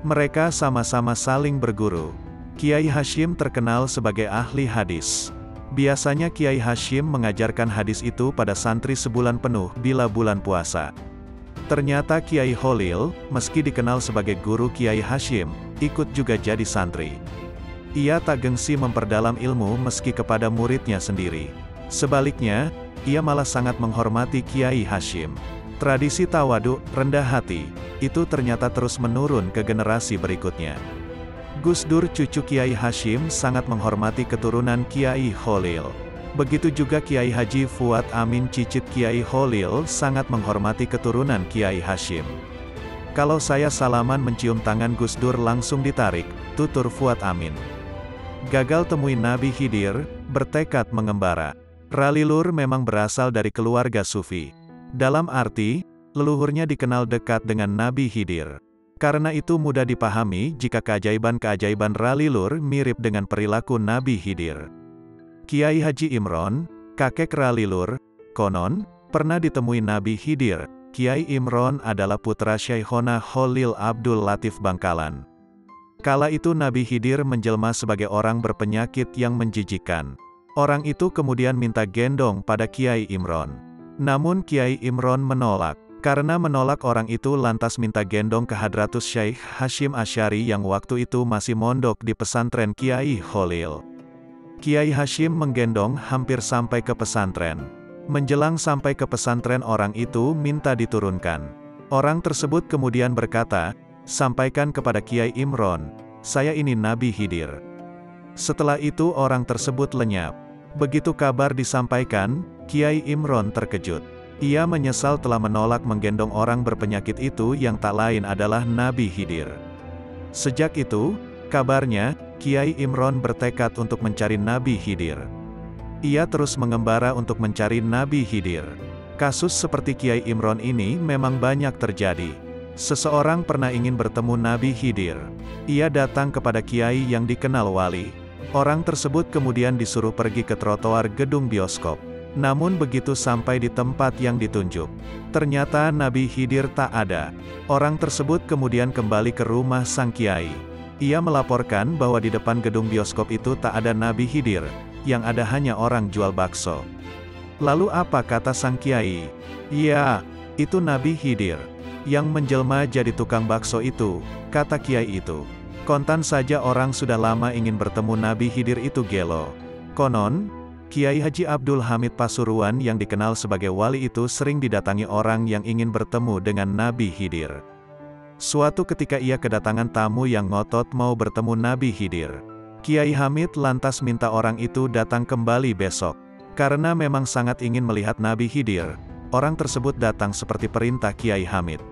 Speaker 1: Mereka sama-sama saling berguru. Kiai Hasyim terkenal sebagai ahli hadis. Biasanya Kiai Hasyim mengajarkan hadis itu pada santri sebulan penuh bila bulan puasa. Ternyata Kiai Khalil, meski dikenal sebagai guru Kiai Hasyim, ikut juga jadi santri. Ia tak gengsi memperdalam ilmu meski kepada muridnya sendiri. Sebaliknya, ia malah sangat menghormati Kiai Hasyim. Tradisi tawadu, rendah hati, itu ternyata terus menurun ke generasi berikutnya. Gus Dur cucu Kiai Hasyim sangat menghormati keturunan Kiai Khalil. Begitu juga Kiai Haji Fuad Amin cicit Kiai Khalil sangat menghormati keturunan Kiai Hasyim. Kalau saya salaman mencium tangan Gus Dur langsung ditarik, tutur Fuad Amin. Gagal temui Nabi Khidir, bertekad mengembara. Ralilur memang berasal dari keluarga sufi. Dalam arti, leluhurnya dikenal dekat dengan Nabi Khidir. Karena itu mudah dipahami jika keajaiban-keajaiban Ralilur mirip dengan perilaku Nabi Khidir. Kiai Haji Imron, kakek Ralilur, konon, pernah ditemui Nabi Khidir. Kiai Imron adalah putra Syekhona Khalil Abdul Latif Bangkalan. Kala itu Nabi Khidir menjelma sebagai orang berpenyakit yang menjijikkan. Orang itu kemudian minta gendong pada Kiai Imron. Namun Kiai Imron menolak. Karena menolak orang itu lantas minta gendong ke Hadratus Syekh Hasyim Asy'ari yang waktu itu masih mondok di pesantren Kiai Khalil. Kiai Hasyim menggendong hampir sampai ke pesantren. Menjelang sampai ke pesantren orang itu minta diturunkan. Orang tersebut kemudian berkata, "Sampaikan kepada Kiai Imron, saya ini Nabi Khidir." Setelah itu orang tersebut lenyap. Begitu kabar disampaikan, Kiai Imron terkejut. Ia menyesal telah menolak menggendong orang berpenyakit itu yang tak lain adalah Nabi Khidir. Sejak itu, kabarnya, Kiai Imron bertekad untuk mencari Nabi Khidir. Ia terus mengembara untuk mencari Nabi Khidir. Kasus seperti Kiai Imron ini memang banyak terjadi. Seseorang pernah ingin bertemu Nabi Khidir. Ia datang kepada Kiai yang dikenal wali. Orang tersebut kemudian disuruh pergi ke trotoar gedung bioskop. Namun begitu sampai di tempat yang ditunjuk, ternyata Nabi Khidir tak ada. Orang tersebut kemudian kembali ke rumah sang Kiai. Ia melaporkan bahwa di depan gedung bioskop itu tak ada Nabi Khidir, yang ada hanya orang jual bakso. Lalu apa kata sang Kiai? "Ya, itu Nabi Khidir yang menjelma jadi tukang bakso itu," kata Kiai itu. Kontan saja orang sudah lama ingin bertemu Nabi Khidir itu gelo. Konon, Kiai Haji Abdul Hamid Pasuruan yang dikenal sebagai wali itu sering didatangi orang yang ingin bertemu dengan Nabi Khidir. Suatu ketika ia kedatangan tamu yang ngotot mau bertemu Nabi Khidir. Kiai Hamid lantas minta orang itu datang kembali besok. Karena memang sangat ingin melihat Nabi Khidir, orang tersebut datang seperti perintah Kiai Hamid.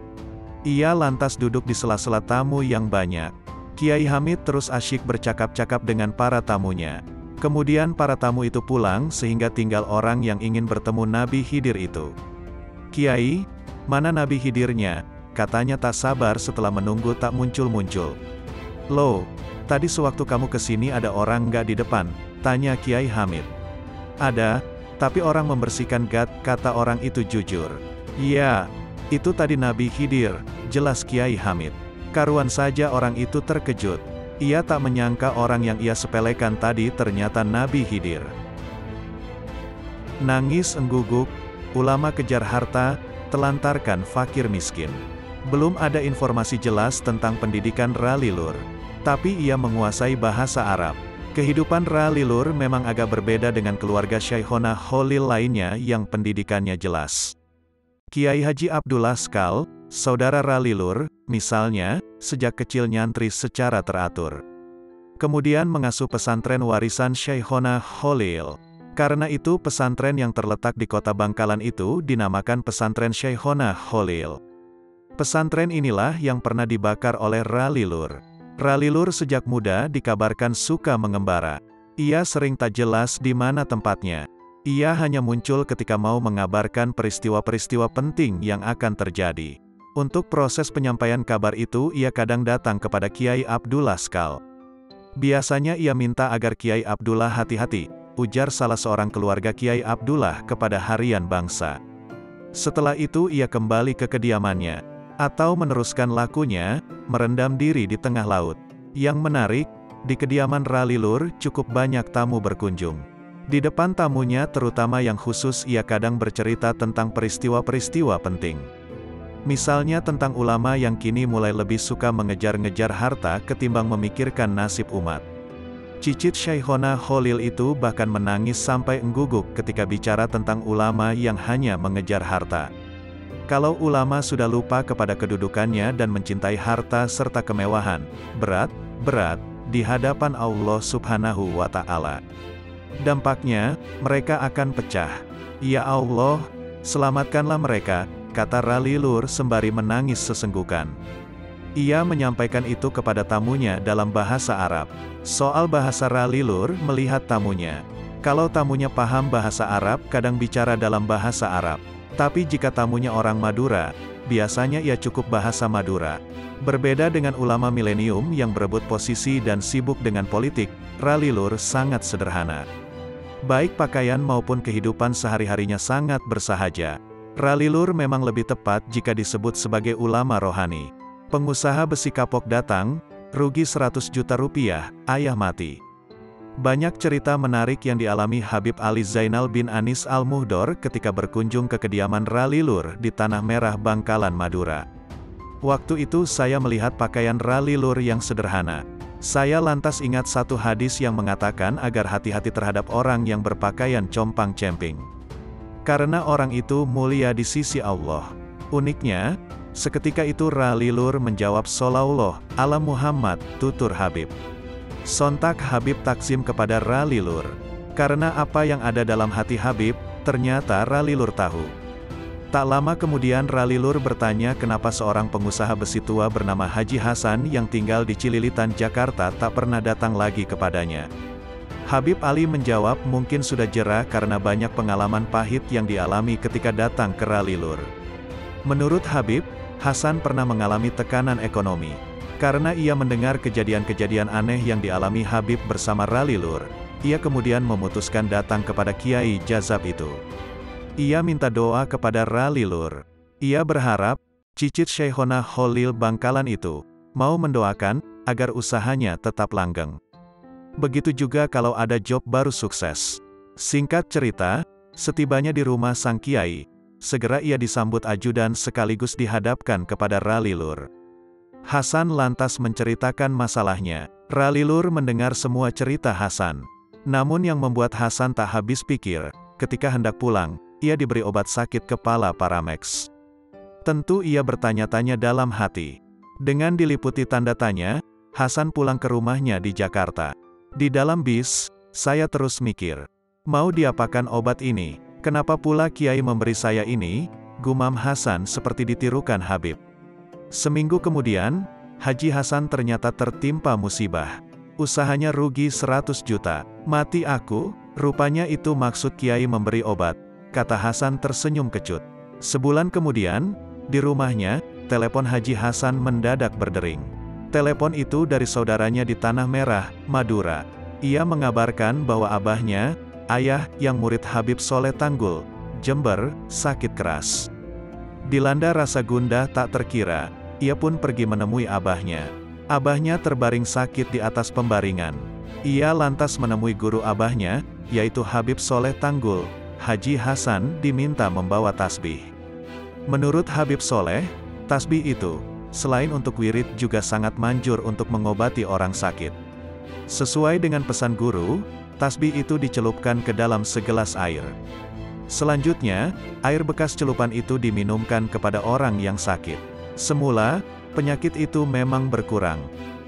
Speaker 1: Ia lantas duduk di sela-sela tamu yang banyak. Kiai Hamid terus asyik bercakap-cakap dengan para tamunya. Kemudian para tamu itu pulang sehingga tinggal orang yang ingin bertemu Nabi Khidir itu. "Kiai, mana Nabi Khidirnya?" katanya tak sabar setelah menunggu tak muncul-muncul. "Loh, tadi sewaktu kamu kesini ada orang nggak di depan?" tanya Kiai Hamid. "Ada, tapi orang membersihkan gat," kata orang itu jujur. "Iya, itu tadi Nabi Khidir," jelas Kiai Hamid. Karuan saja orang itu terkejut. Ia tak menyangka orang yang ia sepelekan tadi ternyata Nabi Khidir. Nangis engguguk, ulama kejar harta, telantarkan fakir miskin. Belum ada informasi jelas tentang pendidikan Ralilur. Tapi ia menguasai bahasa Arab. Kehidupan Ralilur memang agak berbeda dengan keluarga Syekhona Khalil lainnya yang pendidikannya jelas. Kiai Haji Abdullah Skal, saudara Ralilur, misalnya, sejak kecil nyantri secara teratur. Kemudian mengasuh pesantren warisan Syekhona Khalil. Karena itu pesantren yang terletak di kota Bangkalan itu dinamakan pesantren Syekhona Khalil. Pesantren inilah yang pernah dibakar oleh Ralilur. Ralilur sejak muda dikabarkan suka mengembara. Ia sering tak jelas di mana tempatnya. Ia hanya muncul ketika mau mengabarkan peristiwa-peristiwa penting yang akan terjadi. Untuk proses penyampaian kabar itu ia kadang datang kepada Kiai Abdullah Skal. "Biasanya ia minta agar Kiai Abdullah hati-hati," ujar salah seorang keluarga Kiai Abdullah kepada Harian Bangsa. Setelah itu ia kembali ke kediamannya, atau meneruskan lakunya, merendam diri di tengah laut. Yang menarik, di kediaman Ralilur cukup banyak tamu berkunjung. Di depan tamunya terutama yang khusus ia kadang bercerita tentang peristiwa-peristiwa penting. Misalnya tentang ulama yang kini mulai lebih suka mengejar-ngejar harta ketimbang memikirkan nasib umat. Cicit Syekhona Khalil itu bahkan menangis sampai engguguk ketika bicara tentang ulama yang hanya mengejar harta. Kalau ulama sudah lupa kepada kedudukannya dan mencintai harta serta kemewahan, berat di hadapan Allah Subhanahu wa Ta'ala. Dampaknya, mereka akan pecah. "Ya Allah, selamatkanlah mereka," kata Ralilur sembari menangis sesenggukan. Ia menyampaikan itu kepada tamunya dalam bahasa Arab. Soal bahasa Ralilur melihat tamunya. Kalau tamunya paham bahasa Arab kadang bicara dalam bahasa Arab. Tapi jika tamunya orang Madura, biasanya ia cukup bahasa Madura. Berbeda dengan ulama milenium yang berebut posisi dan sibuk dengan politik, Ralilur sangat sederhana. Baik pakaian maupun kehidupan sehari-harinya sangat bersahaja. Ralilur memang lebih tepat jika disebut sebagai ulama rohani. Pengusaha besi kapok datang, rugi 100 juta rupiah, ayah mati. Banyak cerita menarik yang dialami Habib Ali Zainal bin Anis Al-Muhdor ketika berkunjung ke kediaman Ralilur di Tanah Merah Bangkalan, Madura. Waktu itu saya melihat pakaian Ralilur yang sederhana. Saya lantas ingat satu hadis yang mengatakan agar hati-hati terhadap orang yang berpakaian compang-camping. Karena orang itu mulia di sisi Allah. Uniknya, seketika itu Ralilur menjawab "Sholawallah ala Muhammad," tutur Habib. Sontak Habib takzim kepada Ralilur. Karena apa yang ada dalam hati Habib, ternyata Ralilur tahu. Tak lama kemudian Ralilur bertanya kenapa seorang pengusaha besi tua bernama Haji Hasan yang tinggal di Cililitan, Jakarta tak pernah datang lagi kepadanya. Habib Ali menjawab mungkin sudah jera karena banyak pengalaman pahit yang dialami ketika datang ke Ralilur. Menurut Habib, Hasan pernah mengalami tekanan ekonomi. Karena ia mendengar kejadian-kejadian aneh yang dialami Habib bersama Ralilur, ia kemudian memutuskan datang kepada Kiai Jazab itu. Ia minta doa kepada Ralilur. Ia berharap, cicit Syekhona Khalil Bangkalan itu, mau mendoakan, agar usahanya tetap langgeng. Begitu juga kalau ada job baru sukses. Singkat cerita, setibanya di rumah sang Kiai, segera ia disambut ajudan sekaligus dihadapkan kepada Ralilur. Hasan lantas menceritakan masalahnya. Ralilur mendengar semua cerita Hasan. Namun yang membuat Hasan tak habis pikir, ketika hendak pulang, ia diberi obat sakit kepala Paramex. Tentu ia bertanya-tanya dalam hati. Dengan diliputi tanda tanya, Hasan pulang ke rumahnya di Jakarta. Di dalam bis, saya terus mikir, mau diapakan obat ini? Kenapa pula Kiai memberi saya ini? Gumam Hasan seperti ditirukan Habib. Seminggu kemudian, Haji Hasan ternyata tertimpa musibah. Usahanya rugi 100 juta. Mati aku, rupanya itu maksud Kiai memberi obat, kata Hasan tersenyum kecut. Sebulan kemudian, di rumahnya, telepon Haji Hasan mendadak berdering. Telepon itu dari saudaranya di Tanah Merah, Madura. Ia mengabarkan bahwa abahnya, ayah yang murid Habib Soleh Tanggul, Jember, sakit keras. Dilanda rasa gundah tak terkira, ia pun pergi menemui abahnya. Abahnya terbaring sakit di atas pembaringan. Ia lantas menemui guru abahnya, yaitu Habib Soleh Tanggul. Haji Hasan diminta membawa tasbih. Menurut Habib Soleh, tasbih itu, selain untuk wirid juga sangat manjur untuk mengobati orang sakit. Sesuai dengan pesan guru, tasbih itu dicelupkan ke dalam segelas air. Selanjutnya, air bekas celupan itu diminumkan kepada orang yang sakit. Semula, penyakit itu memang berkurang.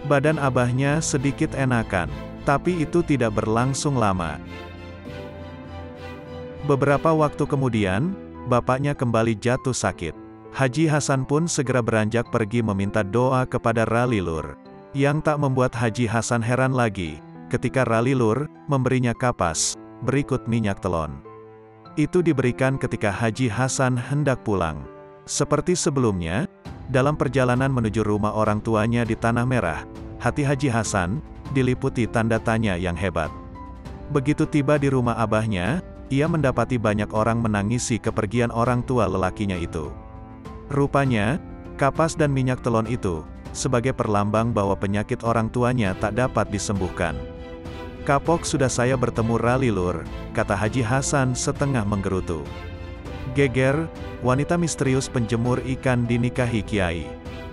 Speaker 1: Badan abahnya sedikit enakan, tapi itu tidak berlangsung lama. Beberapa waktu kemudian, bapaknya kembali jatuh sakit. Haji Hasan pun segera beranjak pergi meminta doa kepada Ralilur. Yang tak membuat Haji Hasan heran lagi, ketika Ralilur memberinya kapas berikut minyak telon. Itu diberikan ketika Haji Hasan hendak pulang. Seperti sebelumnya, dalam perjalanan menuju rumah orang tuanya di Tanah Merah, hati Haji Hasan diliputi tanda tanya yang hebat. Begitu tiba di rumah abahnya, ia mendapati banyak orang menangisi kepergian orang tua lelakinya itu. Rupanya, kapas dan minyak telon itu, sebagai perlambang bahwa penyakit orang tuanya tak dapat disembuhkan. "Kapok sudah saya bertemu Ralilur," kata Haji Hasan setengah menggerutu. Geger, wanita misterius penjemur ikan dinikahi Kiai.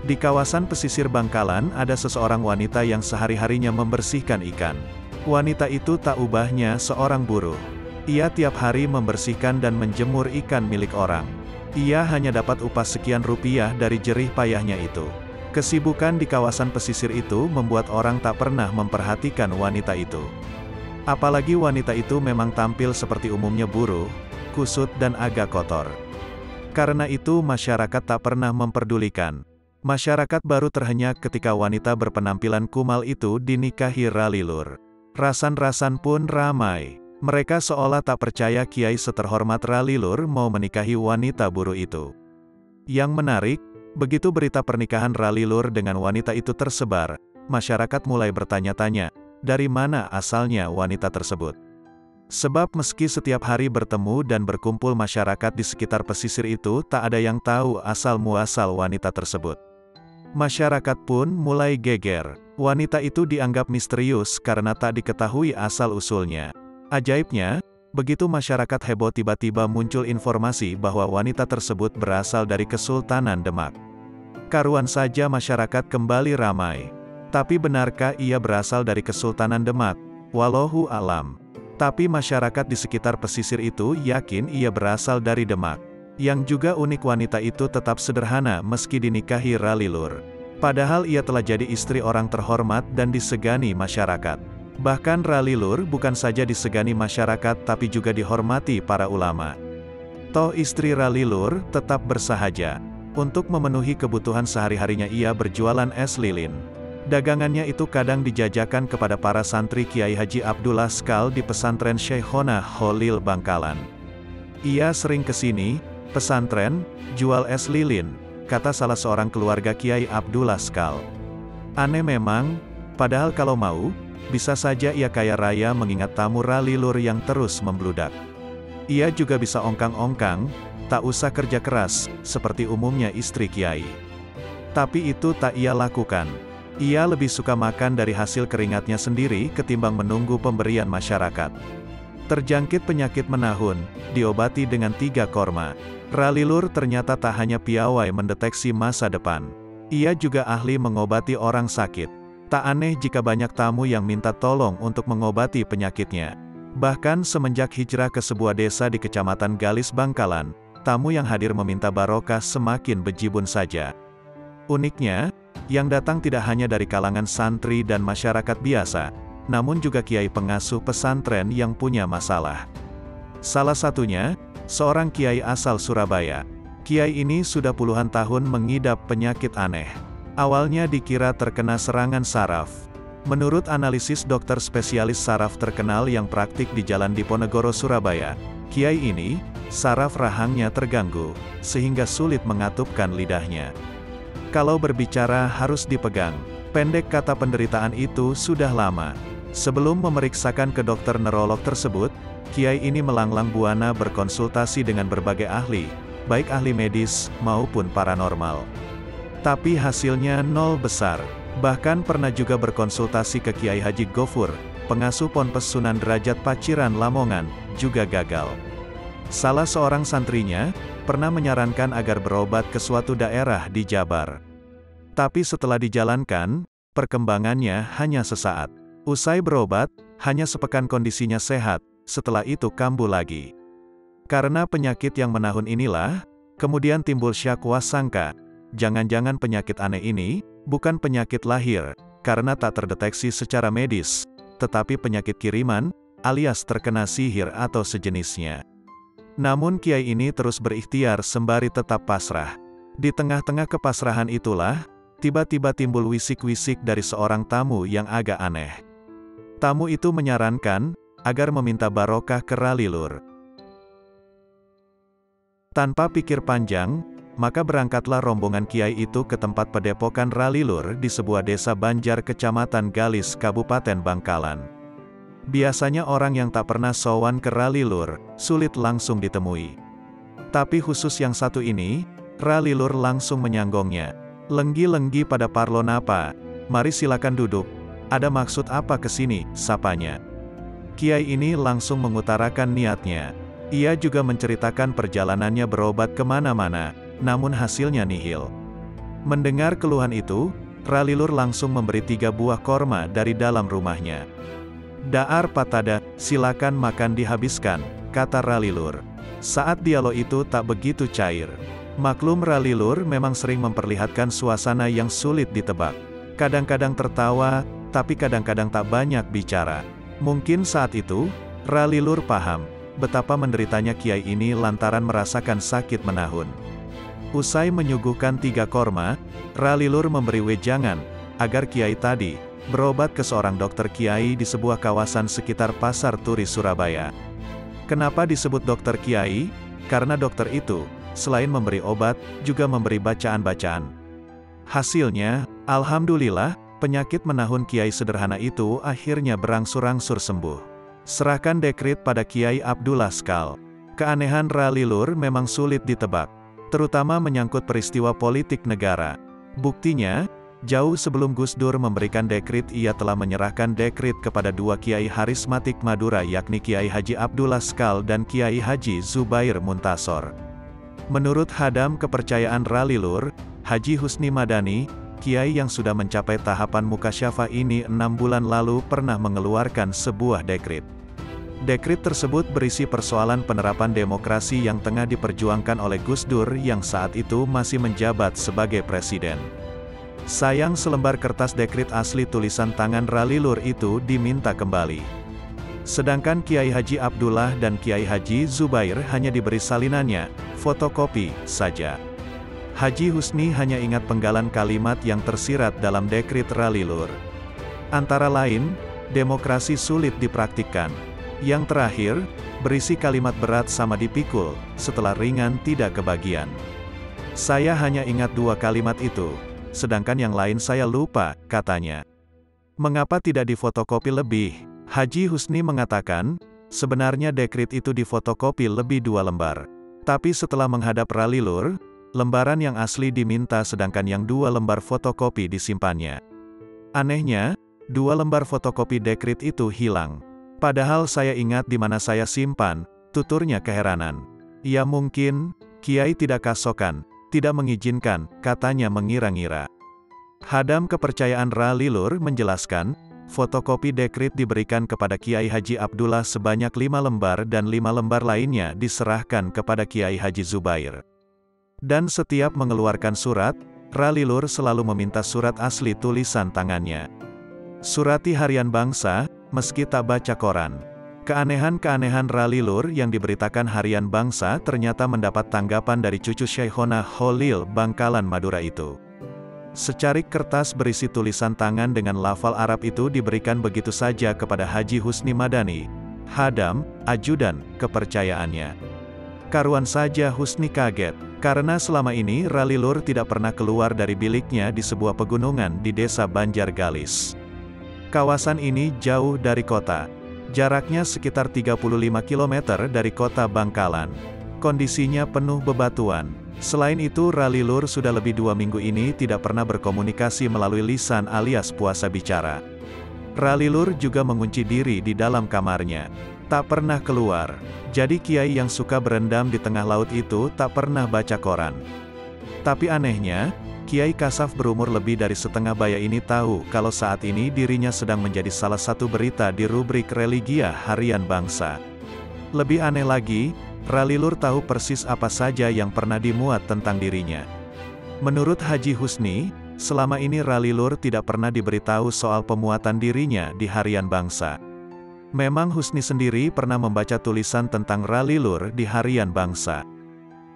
Speaker 1: Di kawasan pesisir Bangkalan ada seseorang wanita yang sehari-harinya membersihkan ikan. Wanita itu tak ubahnya seorang buruh. Ia tiap hari membersihkan dan menjemur ikan milik orang. Ia hanya dapat upah sekian rupiah dari jerih payahnya itu. Kesibukan di kawasan pesisir itu membuat orang tak pernah memperhatikan wanita itu. Apalagi wanita itu memang tampil seperti umumnya buruh, kusut dan agak kotor. Karena itu masyarakat tak pernah memperdulikan. Masyarakat baru terhenyak ketika wanita berpenampilan kumal itu dinikahi Ralilur. Rasan-rasan pun ramai. Mereka seolah tak percaya Kiai seterhormat Ralilur mau menikahi wanita buruh itu. Yang menarik, begitu berita pernikahan Ralilur dengan wanita itu tersebar, masyarakat mulai bertanya-tanya, dari mana asalnya wanita tersebut. Sebab meski setiap hari bertemu dan berkumpul masyarakat di sekitar pesisir itu, tak ada yang tahu asal-muasal wanita tersebut. Masyarakat pun mulai geger. Wanita itu dianggap misterius karena tak diketahui asal-usulnya. Ajaibnya, begitu masyarakat heboh tiba-tiba muncul informasi bahwa wanita tersebut berasal dari Kesultanan Demak. Karuan saja masyarakat kembali ramai. Tapi benarkah ia berasal dari Kesultanan Demak? Wallahu a'lam. Tapi masyarakat di sekitar pesisir itu yakin ia berasal dari Demak. Yang juga unik, wanita itu tetap sederhana meski dinikahi Ralilur. Padahal ia telah jadi istri orang terhormat dan disegani masyarakat. Bahkan Ralilur bukan saja disegani masyarakat tapi juga dihormati para ulama. Toh istri Ralilur tetap bersahaja. Untuk memenuhi kebutuhan sehari-harinya ia berjualan es lilin. Dagangannya itu kadang dijajakan kepada para santri Kiai Haji Abdul Askal di pesantren Syekhona Kholil Bangkalan. Ia sering ke sini, pesantren, jual es lilin, kata salah seorang keluarga Kiai Abdul Askal. Aneh memang, padahal kalau mau, bisa saja ia kaya raya mengingat tamu Ralilur yang terus membludak. Ia juga bisa ongkang-ongkang, tak usah kerja keras, seperti umumnya istri Kiai. Tapi itu tak ia lakukan. Ia lebih suka makan dari hasil keringatnya sendiri ketimbang menunggu pemberian masyarakat. Terjangkit penyakit menahun, diobati dengan 3 korma. Ralilur ternyata tak hanya piawai mendeteksi masa depan. Ia juga ahli mengobati orang sakit. Tak aneh jika banyak tamu yang minta tolong untuk mengobati penyakitnya. Bahkan semenjak hijrah ke sebuah desa di Kecamatan Galis Bangkalan, tamu yang hadir meminta barokah semakin bejibun saja. Uniknya, yang datang tidak hanya dari kalangan santri dan masyarakat biasa, namun juga kiai pengasuh pesantren yang punya masalah. Salah satunya, seorang kiai asal Surabaya. Kiai ini sudah puluhan tahun mengidap penyakit aneh. Awalnya dikira terkena serangan saraf. Menurut analisis dokter spesialis saraf terkenal yang praktik di Jalan Diponegoro Surabaya, Kiai ini, saraf rahangnya terganggu, sehingga sulit mengatupkan lidahnya. Kalau berbicara harus dipegang. Pendek kata penderitaan itu sudah lama. Sebelum memeriksakan ke dokter neurolog tersebut, Kiai ini melanglang buana berkonsultasi dengan berbagai ahli, baik ahli medis maupun paranormal. Tapi hasilnya nol besar. Bahkan pernah juga berkonsultasi ke Kiai Haji Gofur, pengasuh Ponpes Sunan Derajat Paciran Lamongan, juga gagal. Salah seorang santrinya, pernah menyarankan agar berobat ke suatu daerah di Jabar. Tapi setelah dijalankan, perkembangannya hanya sesaat. Usai berobat, hanya sepekan kondisinya sehat, setelah itu kambuh lagi. Karena penyakit yang menahun inilah, kemudian timbul syak wasangka, jangan-jangan penyakit aneh ini, bukan penyakit lahir, karena tak terdeteksi secara medis, tetapi penyakit kiriman, alias terkena sihir atau sejenisnya. Namun Kiai ini terus berikhtiar sembari tetap pasrah. Di tengah-tengah kepasrahan itulah, tiba-tiba timbul wisik-wisik dari seorang tamu yang agak aneh. Tamu itu menyarankan, agar meminta barokah ke Ralilur. Tanpa pikir panjang, maka berangkatlah rombongan Kiai itu ke tempat padepokan Ralilur di sebuah desa Banjar Kecamatan Galis Kabupaten Bangkalan. Biasanya orang yang tak pernah sowan ke Ralilur, sulit langsung ditemui. Tapi khusus yang satu ini, Ralilur langsung menyanggongnya. "Lenggi-lenggi pada parlon apa? Mari silakan duduk. Ada maksud apa kesini?" sapanya. Kiai ini langsung mengutarakan niatnya. Ia juga menceritakan perjalanannya berobat kemana-mana, namun hasilnya nihil. Mendengar keluhan itu, Ralilur langsung memberi 3 buah korma dari dalam rumahnya. "Daar patada, silakan makan dihabiskan," kata Ralilur. Saat dialog itu tak begitu cair. Maklum Ralilur memang sering memperlihatkan suasana yang sulit ditebak. Kadang-kadang tertawa, tapi kadang-kadang tak banyak bicara. Mungkin saat itu, Ralilur paham betapa menderitanya Kiai ini lantaran merasakan sakit menahun. Usai menyuguhkan 3 korma, Ralilur memberi wejangan, agar Kiai tadi, berobat ke seorang dokter Kiai di sebuah kawasan sekitar Pasar Turi Surabaya. Kenapa disebut dokter Kiai? Karena dokter itu, selain memberi obat, juga memberi bacaan-bacaan. Hasilnya, alhamdulillah, penyakit menahun Kiai sederhana itu akhirnya berangsur-angsur sembuh. Serahkan dekrit pada Kiai Abdullah Skal. Keanehan Ralilur memang sulit ditebak, terutama menyangkut peristiwa politik negara. Buktinya, jauh sebelum Gus Dur memberikan dekrit, ia telah menyerahkan dekrit kepada 2 Kiai harismatik Madura, yakni Kiai Haji Abdullah Skal dan Kiai Haji Zubair Muntasor. Menurut hadam kepercayaan Ralilur, Haji Husni Madani, Kiai yang sudah mencapai tahapan mukasyafah ini 6 bulan lalu pernah mengeluarkan sebuah dekrit. Dekrit tersebut berisi persoalan penerapan demokrasi yang tengah diperjuangkan oleh Gus Dur yang saat itu masih menjabat sebagai presiden. Sayang selembar kertas dekrit asli tulisan tangan Ralilur itu diminta kembali. Sedangkan Kiai Haji Abdullah dan Kiai Haji Zubair hanya diberi salinannya, fotokopi, saja. Haji Husni hanya ingat penggalan kalimat yang tersirat dalam dekrit Ralilur. Antara lain, demokrasi sulit dipraktikkan. Yang terakhir, berisi kalimat berat sama dipikul, setelah ringan tidak kebagian. Saya hanya ingat 2 kalimat itu, sedangkan yang lain saya lupa, katanya. Mengapa tidak difotokopi lebih? Haji Husni mengatakan, sebenarnya dekrit itu difotokopi lebih 2 lembar. Tapi setelah menghadap Ralilur, lembaran yang asli diminta sedangkan yang 2 lembar fotokopi disimpannya. Anehnya, 2 lembar fotokopi dekrit itu hilang. Padahal saya ingat di mana saya simpan, tuturnya keheranan. Ya mungkin, Kiai tidak kasokan, tidak mengizinkan, katanya mengira-ngira. Hadam kepercayaan Ralilur menjelaskan, fotokopi dekrit diberikan kepada Kiai Haji Abdullah sebanyak 5 lembar dan 5 lembar lainnya diserahkan kepada Kiai Haji Zubair. Dan setiap mengeluarkan surat, Ralilur selalu meminta surat asli tulisan tangannya. Surati Harian Bangsa, meski tak baca koran. Keanehan-keanehan Ralilur yang diberitakan Harian Bangsa ternyata mendapat tanggapan dari cucu Syekhona Holil Bangkalan Madura itu. Secarik kertas berisi tulisan tangan dengan lafal Arab itu diberikan begitu saja kepada Haji Husni Madani, Hadam, ajudan, kepercayaannya. Karuan saja Husni kaget, karena selama ini Ralilur tidak pernah keluar dari biliknya di sebuah pegunungan di desa Banjargalis. Kawasan ini jauh dari kota. Jaraknya sekitar 35 km dari kota Bangkalan. Kondisinya penuh bebatuan. Selain itu Ralilur sudah lebih 2 minggu ini tidak pernah berkomunikasi melalui lisan alias puasa bicara. Ralilur juga mengunci diri di dalam kamarnya. Tak pernah keluar. Jadi kiai yang suka berendam di tengah laut itu tak pernah baca koran. Tapi anehnya, Kiai Kasaf berumur lebih dari setengah baya ini tahu kalau saat ini dirinya sedang menjadi salah satu berita di rubrik Religia Harian Bangsa. Lebih aneh lagi, Ralilur tahu persis apa saja yang pernah dimuat tentang dirinya. Menurut Haji Husni, selama ini Ralilur tidak pernah diberitahu soal pemuatan dirinya di Harian Bangsa. Memang Husni sendiri pernah membaca tulisan tentang Ralilur di Harian Bangsa.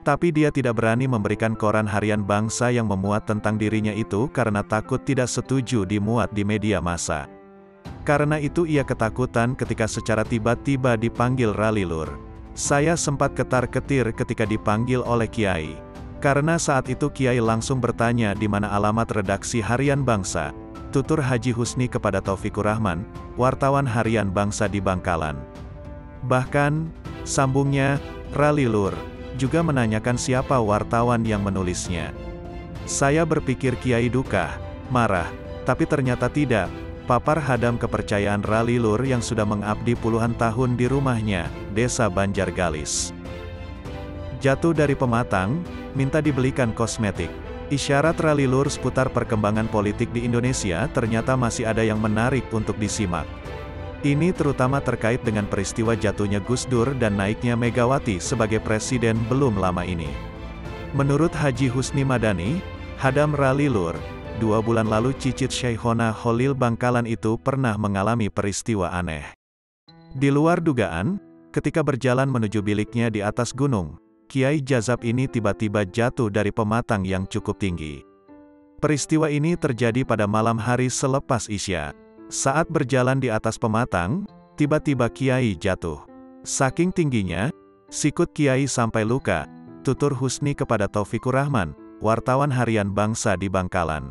Speaker 1: Tapi dia tidak berani memberikan koran Harian Bangsa yang memuat tentang dirinya itu karena takut tidak setuju dimuat di media massa. Karena itu ia ketakutan ketika secara tiba-tiba dipanggil Ralilur. Saya sempat ketar-ketir ketika dipanggil oleh Kiai. Karena saat itu Kiai langsung bertanya di mana alamat redaksi Harian Bangsa. Tutur Haji Husni kepada Taufikur Rahman, wartawan Harian Bangsa di Bangkalan. Bahkan, sambungnya, Ralilur juga menanyakan siapa wartawan yang menulisnya. Saya berpikir Kiai duka, marah, tapi ternyata tidak. Papar Hadam kepercayaan Ralilur yang sudah mengabdi puluhan tahun di rumahnya, desa Banjargalis. Jatuh dari pematang, minta dibelikan kosmetik. Isyarat Ralilur seputar perkembangan politik di Indonesia ternyata masih ada yang menarik untuk disimak. Ini terutama terkait dengan peristiwa jatuhnya Gus Dur dan naiknya Megawati sebagai presiden belum lama ini. Menurut Haji Husni Madani, Hadam Ralilur, 2 bulan lalu cicit Syekhona Holil Bangkalan itu pernah mengalami peristiwa aneh. Di luar dugaan, ketika berjalan menuju biliknya di atas gunung, Kiai Jazab ini tiba-tiba jatuh dari pematang yang cukup tinggi. Peristiwa ini terjadi pada malam hari selepas Isya. Saat berjalan di atas pematang, tiba-tiba Kiai jatuh. Saking tingginya, sikut Kiai sampai luka, tutur Husni kepada Taufikur Rahman, wartawan Harian Bangsa di Bangkalan.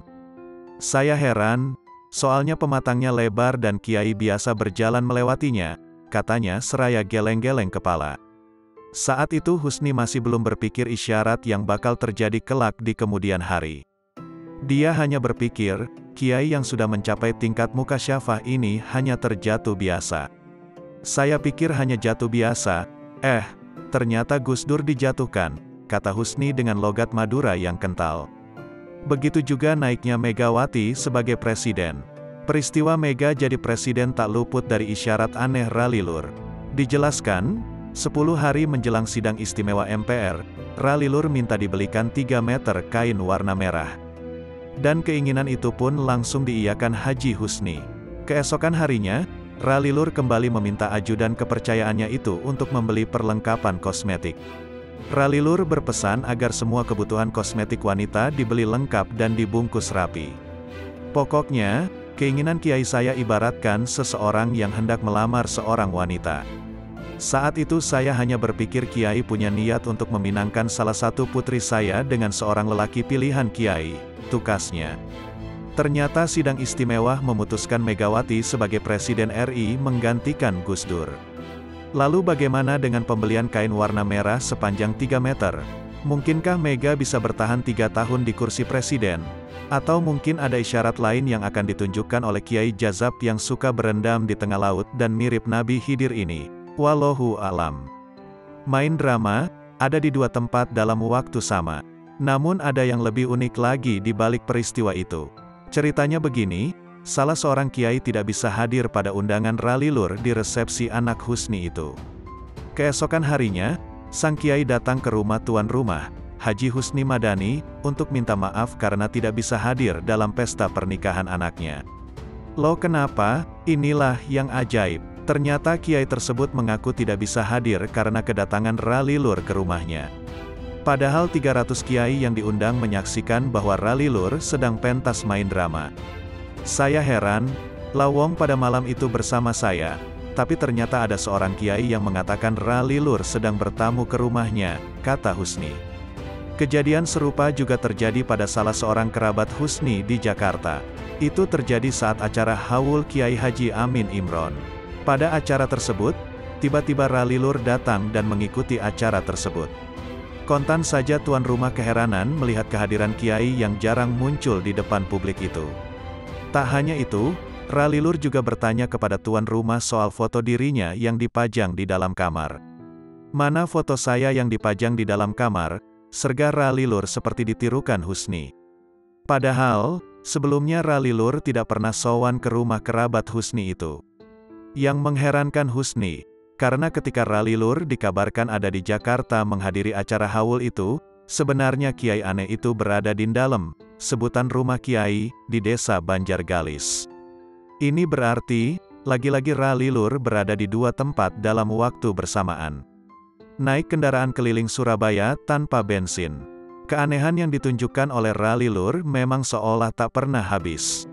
Speaker 1: Saya heran, soalnya pematangnya lebar dan Kiai biasa berjalan melewatinya, katanya seraya geleng-geleng kepala. Saat itu Husni masih belum berpikir isyarat yang bakal terjadi kelak di kemudian hari. Dia hanya berpikir, Kiai yang sudah mencapai tingkat mukasyafah ini hanya terjatuh biasa. Saya pikir hanya jatuh biasa, ternyata Gus Dur dijatuhkan, kata Husni dengan logat Madura yang kental. Begitu juga naiknya Megawati sebagai presiden. Peristiwa Mega jadi presiden tak luput dari isyarat aneh Ralilur. Dijelaskan, 10 hari menjelang sidang istimewa MPR, Ralilur minta dibelikan 3 meter kain warna merah. Dan keinginan itu pun langsung diiyakan Haji Husni. Keesokan harinya, Ralilur kembali meminta ajudan kepercayaannya itu untuk membeli perlengkapan kosmetik. Ralilur berpesan agar semua kebutuhan kosmetik wanita dibeli lengkap dan dibungkus rapi. Pokoknya, keinginan Kiai saya ibaratkan seseorang yang hendak melamar seorang wanita. Saat itu saya hanya berpikir Kiai punya niat untuk meminangkan salah satu putri saya dengan seorang lelaki pilihan Kiai, tukasnya. Ternyata sidang istimewa memutuskan Megawati sebagai Presiden RI menggantikan Gus Dur. Lalu bagaimana dengan pembelian kain warna merah sepanjang 3 meter? Mungkinkah Mega bisa bertahan 3 tahun di kursi presiden? Atau mungkin ada isyarat lain yang akan ditunjukkan oleh Kiai Jazab yang suka berendam di tengah laut dan mirip Nabi Khidir ini? Wallahu alam. Main drama, ada di 2 tempat dalam waktu sama. Namun ada yang lebih unik lagi di balik peristiwa itu. Ceritanya begini, salah seorang kiai tidak bisa hadir pada undangan Ralilur di resepsi anak Husni itu. Keesokan harinya, sang kiai datang ke rumah tuan rumah, Haji Husni Madani, untuk minta maaf karena tidak bisa hadir dalam pesta pernikahan anaknya. Loh kenapa? Inilah yang ajaib. Ternyata kiai tersebut mengaku tidak bisa hadir karena kedatangan Ralilur ke rumahnya. Padahal 300 kiai yang diundang menyaksikan bahwa Ralilur sedang pentas main drama. Saya heran, lawong pada malam itu bersama saya, tapi ternyata ada seorang kiai yang mengatakan Ralilur sedang bertamu ke rumahnya, kata Husni. Kejadian serupa juga terjadi pada salah seorang kerabat Husni di Jakarta. Itu terjadi saat acara Haul Kiai Haji Amin Imron. Pada acara tersebut, tiba-tiba Ralilur datang dan mengikuti acara tersebut. Kontan saja tuan rumah keheranan melihat kehadiran kiai yang jarang muncul di depan publik itu. Tak hanya itu, Ralilur juga bertanya kepada tuan rumah soal foto dirinya yang dipajang di dalam kamar. "Mana foto saya yang dipajang di dalam kamar?" serga Ralilur seperti ditirukan Husni. Padahal, sebelumnya Ralilur tidak pernah sowan ke rumah kerabat Husni itu. Yang mengherankan Husni, karena ketika Ralilur dikabarkan ada di Jakarta menghadiri acara haul itu, sebenarnya kiai aneh itu berada di dalam, sebutan rumah kiai, di desa Banjargalis. Ini berarti, lagi-lagi Ralilur berada di dua tempat dalam waktu bersamaan. Naik kendaraan keliling Surabaya tanpa bensin. Keanehan yang ditunjukkan oleh Ralilur memang seolah tak pernah habis.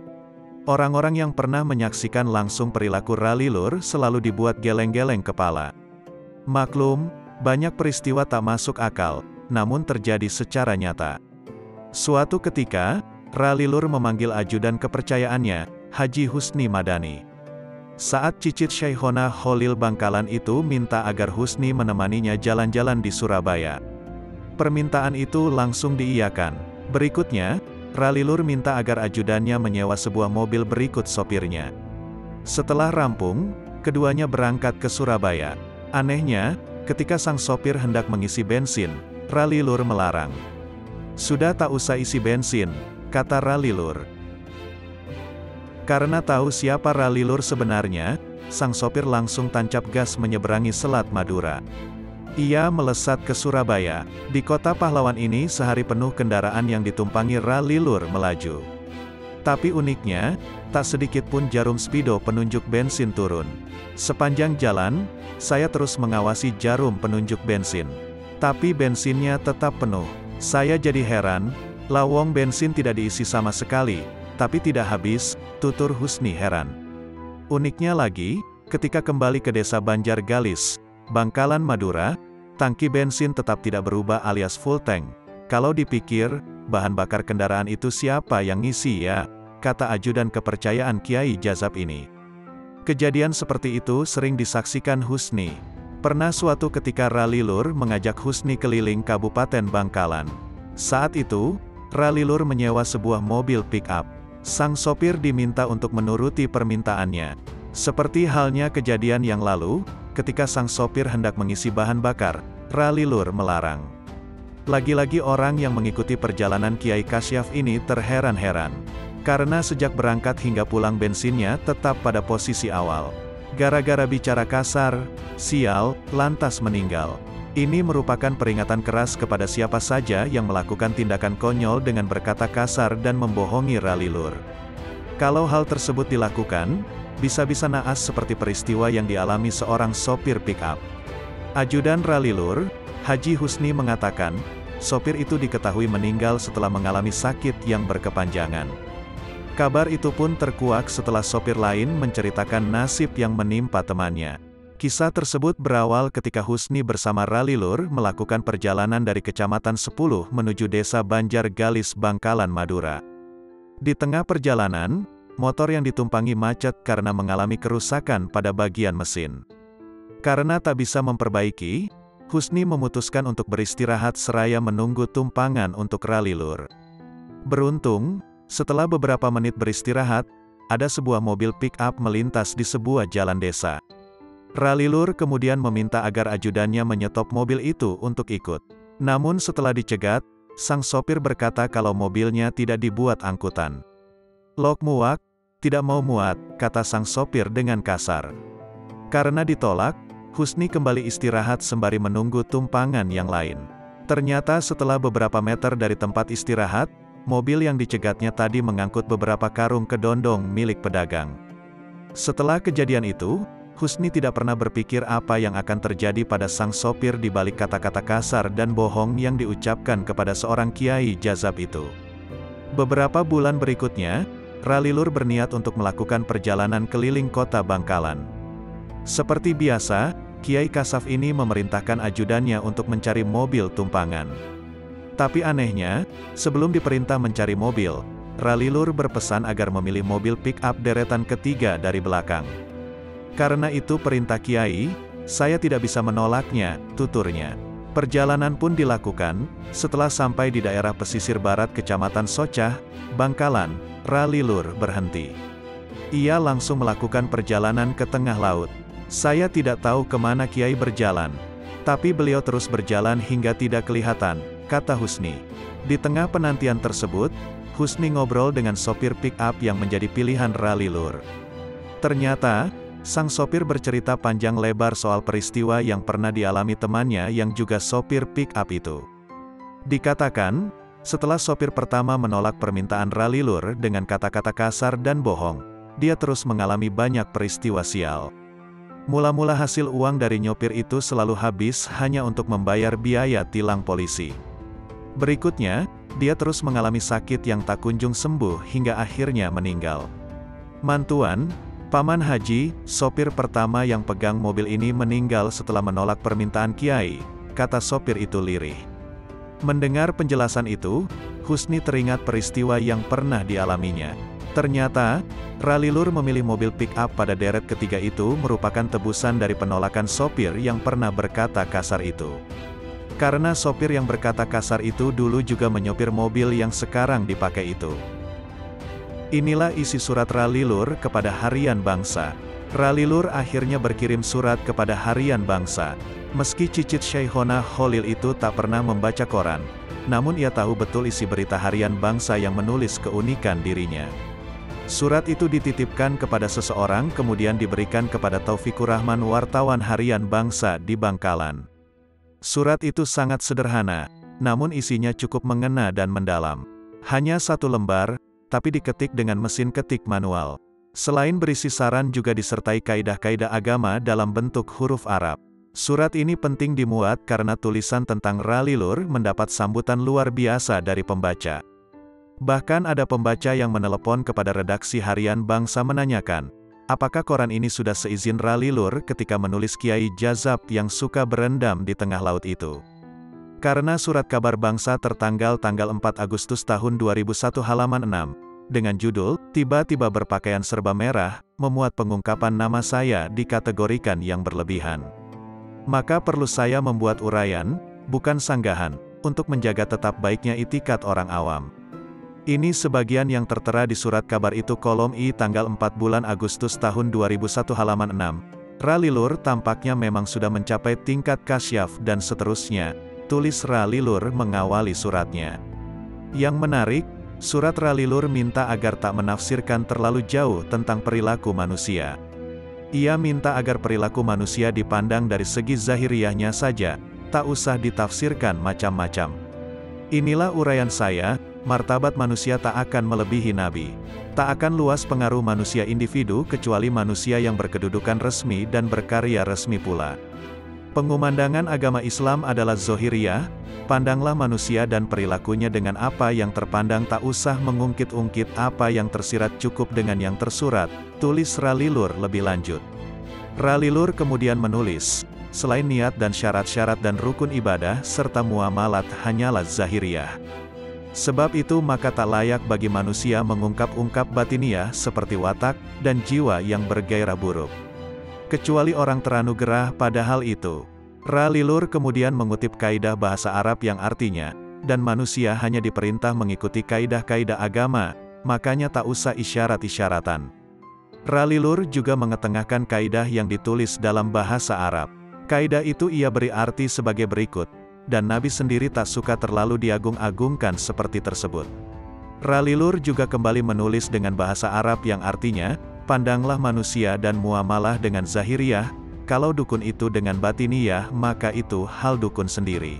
Speaker 1: Orang-orang yang pernah menyaksikan langsung perilaku Ralilur selalu dibuat geleng-geleng kepala. Maklum, banyak peristiwa tak masuk akal, namun terjadi secara nyata. Suatu ketika, Ralilur memanggil ajudan kepercayaannya, Haji Husni Madani. Saat cicit Syekhona Kholil Bangkalan itu minta agar Husni menemaninya jalan-jalan di Surabaya. Permintaan itu langsung diiyakan. Berikutnya, Ralilur minta agar ajudannya menyewa sebuah mobil berikut sopirnya. Setelah rampung, keduanya berangkat ke Surabaya. Anehnya, ketika sang sopir hendak mengisi bensin, Ralilur melarang. "Sudah tak usah isi bensin," kata Ralilur. Karena tahu siapa Ralilur sebenarnya, sang sopir langsung tancap gas menyeberangi Selat Madura. Ia melesat ke Surabaya. Di kota pahlawan ini sehari penuh kendaraan yang ditumpangi Ralilur melaju. Tapi uniknya, tak sedikit pun jarum spido penunjuk bensin turun. Sepanjang jalan, saya terus mengawasi jarum penunjuk bensin. Tapi bensinnya tetap penuh. Saya jadi heran, lawong bensin tidak diisi sama sekali, tapi tidak habis, tutur Husni heran. Uniknya lagi, ketika kembali ke desa Banjargalis, Bangkalan Madura, tangki bensin tetap tidak berubah alias full tank. Kalau dipikir, bahan bakar kendaraan itu siapa yang ngisi ya? Kata ajudan kepercayaan Kiai Jazab ini. Kejadian seperti itu sering disaksikan Husni. Pernah suatu ketika Ralilur mengajak Husni keliling Kabupaten Bangkalan. Saat itu, Ralilur menyewa sebuah mobil pick-up. Sang sopir diminta untuk menuruti permintaannya. Seperti halnya kejadian yang lalu, ketika sang sopir hendak mengisi bahan bakar, Ralilur melarang. Lagi-lagi orang yang mengikuti perjalanan Kiai Kasyaf ini terheran-heran. Karena sejak berangkat hingga pulang bensinnya tetap pada posisi awal. Gara-gara bicara kasar, sial, lantas meninggal. Ini merupakan peringatan keras kepada siapa saja yang melakukan tindakan konyol dengan berkata kasar dan membohongi Ralilur. Kalau hal tersebut dilakukan, bisa-bisa naas seperti peristiwa yang dialami seorang sopir pick-up. Ajudan Ralilur, Haji Husni mengatakan, sopir itu diketahui meninggal setelah mengalami sakit yang berkepanjangan. Kabar itu pun terkuak setelah sopir lain menceritakan nasib yang menimpa temannya. Kisah tersebut berawal ketika Husni bersama Ralilur melakukan perjalanan dari Kecamatan 10 menuju desa Banjargalis Bangkalan Madura. Di tengah perjalanan, motor yang ditumpangi macet karena mengalami kerusakan pada bagian mesin. Karena tak bisa memperbaiki, Husni memutuskan untuk beristirahat seraya menunggu tumpangan untuk Ralilur. Beruntung, setelah beberapa menit beristirahat, ada sebuah mobil pick-up melintas di sebuah jalan desa. Ralilur kemudian meminta agar ajudannya menyetop mobil itu untuk ikut. Namun setelah dicegat, sang sopir berkata kalau mobilnya tidak dibuat angkutan. "Lok muak, tidak mau muat," kata sang sopir dengan kasar. Karena ditolak, Husni kembali istirahat sembari menunggu tumpangan yang lain. Ternyata setelah beberapa meter dari tempat istirahat, mobil yang dicegatnya tadi mengangkut beberapa karung kedondong milik pedagang. Setelah kejadian itu, Husni tidak pernah berpikir apa yang akan terjadi pada sang sopir di balik kata-kata kasar dan bohong yang diucapkan kepada seorang kiai jazab itu. Beberapa bulan berikutnya, Ralilur berniat untuk melakukan perjalanan keliling kota Bangkalan. Seperti biasa, Kiai Kasaf ini memerintahkan ajudannya untuk mencari mobil tumpangan. Tapi anehnya, sebelum diperintah mencari mobil, Ralilur berpesan agar memilih mobil pick-up deretan ketiga dari belakang. Karena itu perintah Kiai, saya tidak bisa menolaknya, tuturnya. Perjalanan pun dilakukan. Setelah sampai di daerah pesisir barat Kecamatan Socah, Bangkalan, Ralilur berhenti. Ia langsung melakukan perjalanan ke tengah laut. Saya tidak tahu kemana Kiai berjalan, tapi beliau terus berjalan hingga tidak kelihatan, kata Husni. Di tengah penantian tersebut, Husni ngobrol dengan sopir pick-up yang menjadi pilihan Ralilur. Ternyata, sang sopir bercerita panjang lebar soal peristiwa yang pernah dialami temannya yang juga sopir pick-up itu. Dikatakan, setelah sopir pertama menolak permintaan Ralilur dengan kata-kata kasar dan bohong, dia terus mengalami banyak peristiwa sial. Mula-mula hasil uang dari nyopir itu selalu habis hanya untuk membayar biaya tilang polisi. Berikutnya, dia terus mengalami sakit yang tak kunjung sembuh hingga akhirnya meninggal. Mantuan, Paman Haji, sopir pertama yang pegang mobil ini meninggal setelah menolak permintaan Kiai, kata sopir itu lirih. Mendengar penjelasan itu, Husni teringat peristiwa yang pernah dialaminya. Ternyata, Ralilur memilih mobil pick-up pada deret ketiga itu merupakan tebusan dari penolakan sopir yang pernah berkata kasar itu. Karena sopir yang berkata kasar itu dulu juga menyopir mobil yang sekarang dipakai itu. Inilah isi surat Ralilur kepada Harian Bangsa. Ralilur akhirnya berkirim surat kepada Harian Bangsa. Meski cicit Syekhona Kholil itu tak pernah membaca koran, namun ia tahu betul isi berita Harian Bangsa yang menulis keunikan dirinya. Surat itu dititipkan kepada seseorang kemudian diberikan kepada Taufikur Rahman wartawan Harian Bangsa di Bangkalan. Surat itu sangat sederhana, namun isinya cukup mengena dan mendalam. Hanya satu lembar, tapi diketik dengan mesin ketik manual. Selain berisi saran juga disertai kaidah-kaidah agama dalam bentuk huruf Arab. Surat ini penting dimuat karena tulisan tentang Ralilur mendapat sambutan luar biasa dari pembaca. Bahkan ada pembaca yang menelepon kepada redaksi Harian Bangsa menanyakan, apakah koran ini sudah seizin Ralilur ketika menulis Kiai Jazab yang suka berendam di tengah laut itu. Karena surat kabar bangsa tertanggal tanggal 4 Agustus tahun 2001 halaman 6, dengan judul, tiba-tiba berpakaian serba merah, memuat pengungkapan nama saya dikategorikan yang berlebihan. Maka perlu saya membuat uraian, bukan sanggahan, untuk menjaga tetap baiknya itikat orang awam. Ini sebagian yang tertera di surat kabar itu kolom I tanggal 4 bulan Agustus tahun 2001 halaman 6. Ralilur tampaknya memang sudah mencapai tingkat kasyaf dan seterusnya. Tulis Ralilur mengawali suratnya. Yang menarik, surat Ralilur minta agar tak menafsirkan terlalu jauh tentang perilaku manusia. Ia minta agar perilaku manusia dipandang dari segi zahiriyahnya saja, tak usah ditafsirkan macam-macam. Inilah uraian saya, martabat manusia tak akan melebihi nabi. Tak akan luas pengaruh manusia individu kecuali manusia yang berkedudukan resmi dan berkarya resmi pula. Pengumandangan agama Islam adalah zohiriyah, pandanglah manusia dan perilakunya dengan apa yang terpandang tak usah mengungkit-ungkit apa yang tersirat cukup dengan yang tersurat, tulis Ralilur lebih lanjut. Ralilur kemudian menulis, selain niat dan syarat-syarat dan rukun ibadah serta muamalat hanyalah zahiriyah. Sebab itu maka tak layak bagi manusia mengungkap-ungkap batiniyah seperti watak dan jiwa yang bergairah buruk. Kecuali orang teranugerah pada hal itu. Ralilur kemudian mengutip kaidah bahasa Arab yang artinya, dan manusia hanya diperintah mengikuti kaidah-kaidah agama, makanya tak usah isyarat-isyaratan. Ralilur juga mengetengahkan kaidah yang ditulis dalam bahasa Arab. Kaidah itu ia beri arti sebagai berikut, dan Nabi sendiri tak suka terlalu diagung-agungkan seperti tersebut. Ralilur juga kembali menulis dengan bahasa Arab yang artinya, pandanglah manusia dan muamalah dengan zahiriyah, kalau dukun itu dengan batiniyah maka itu hal dukun sendiri.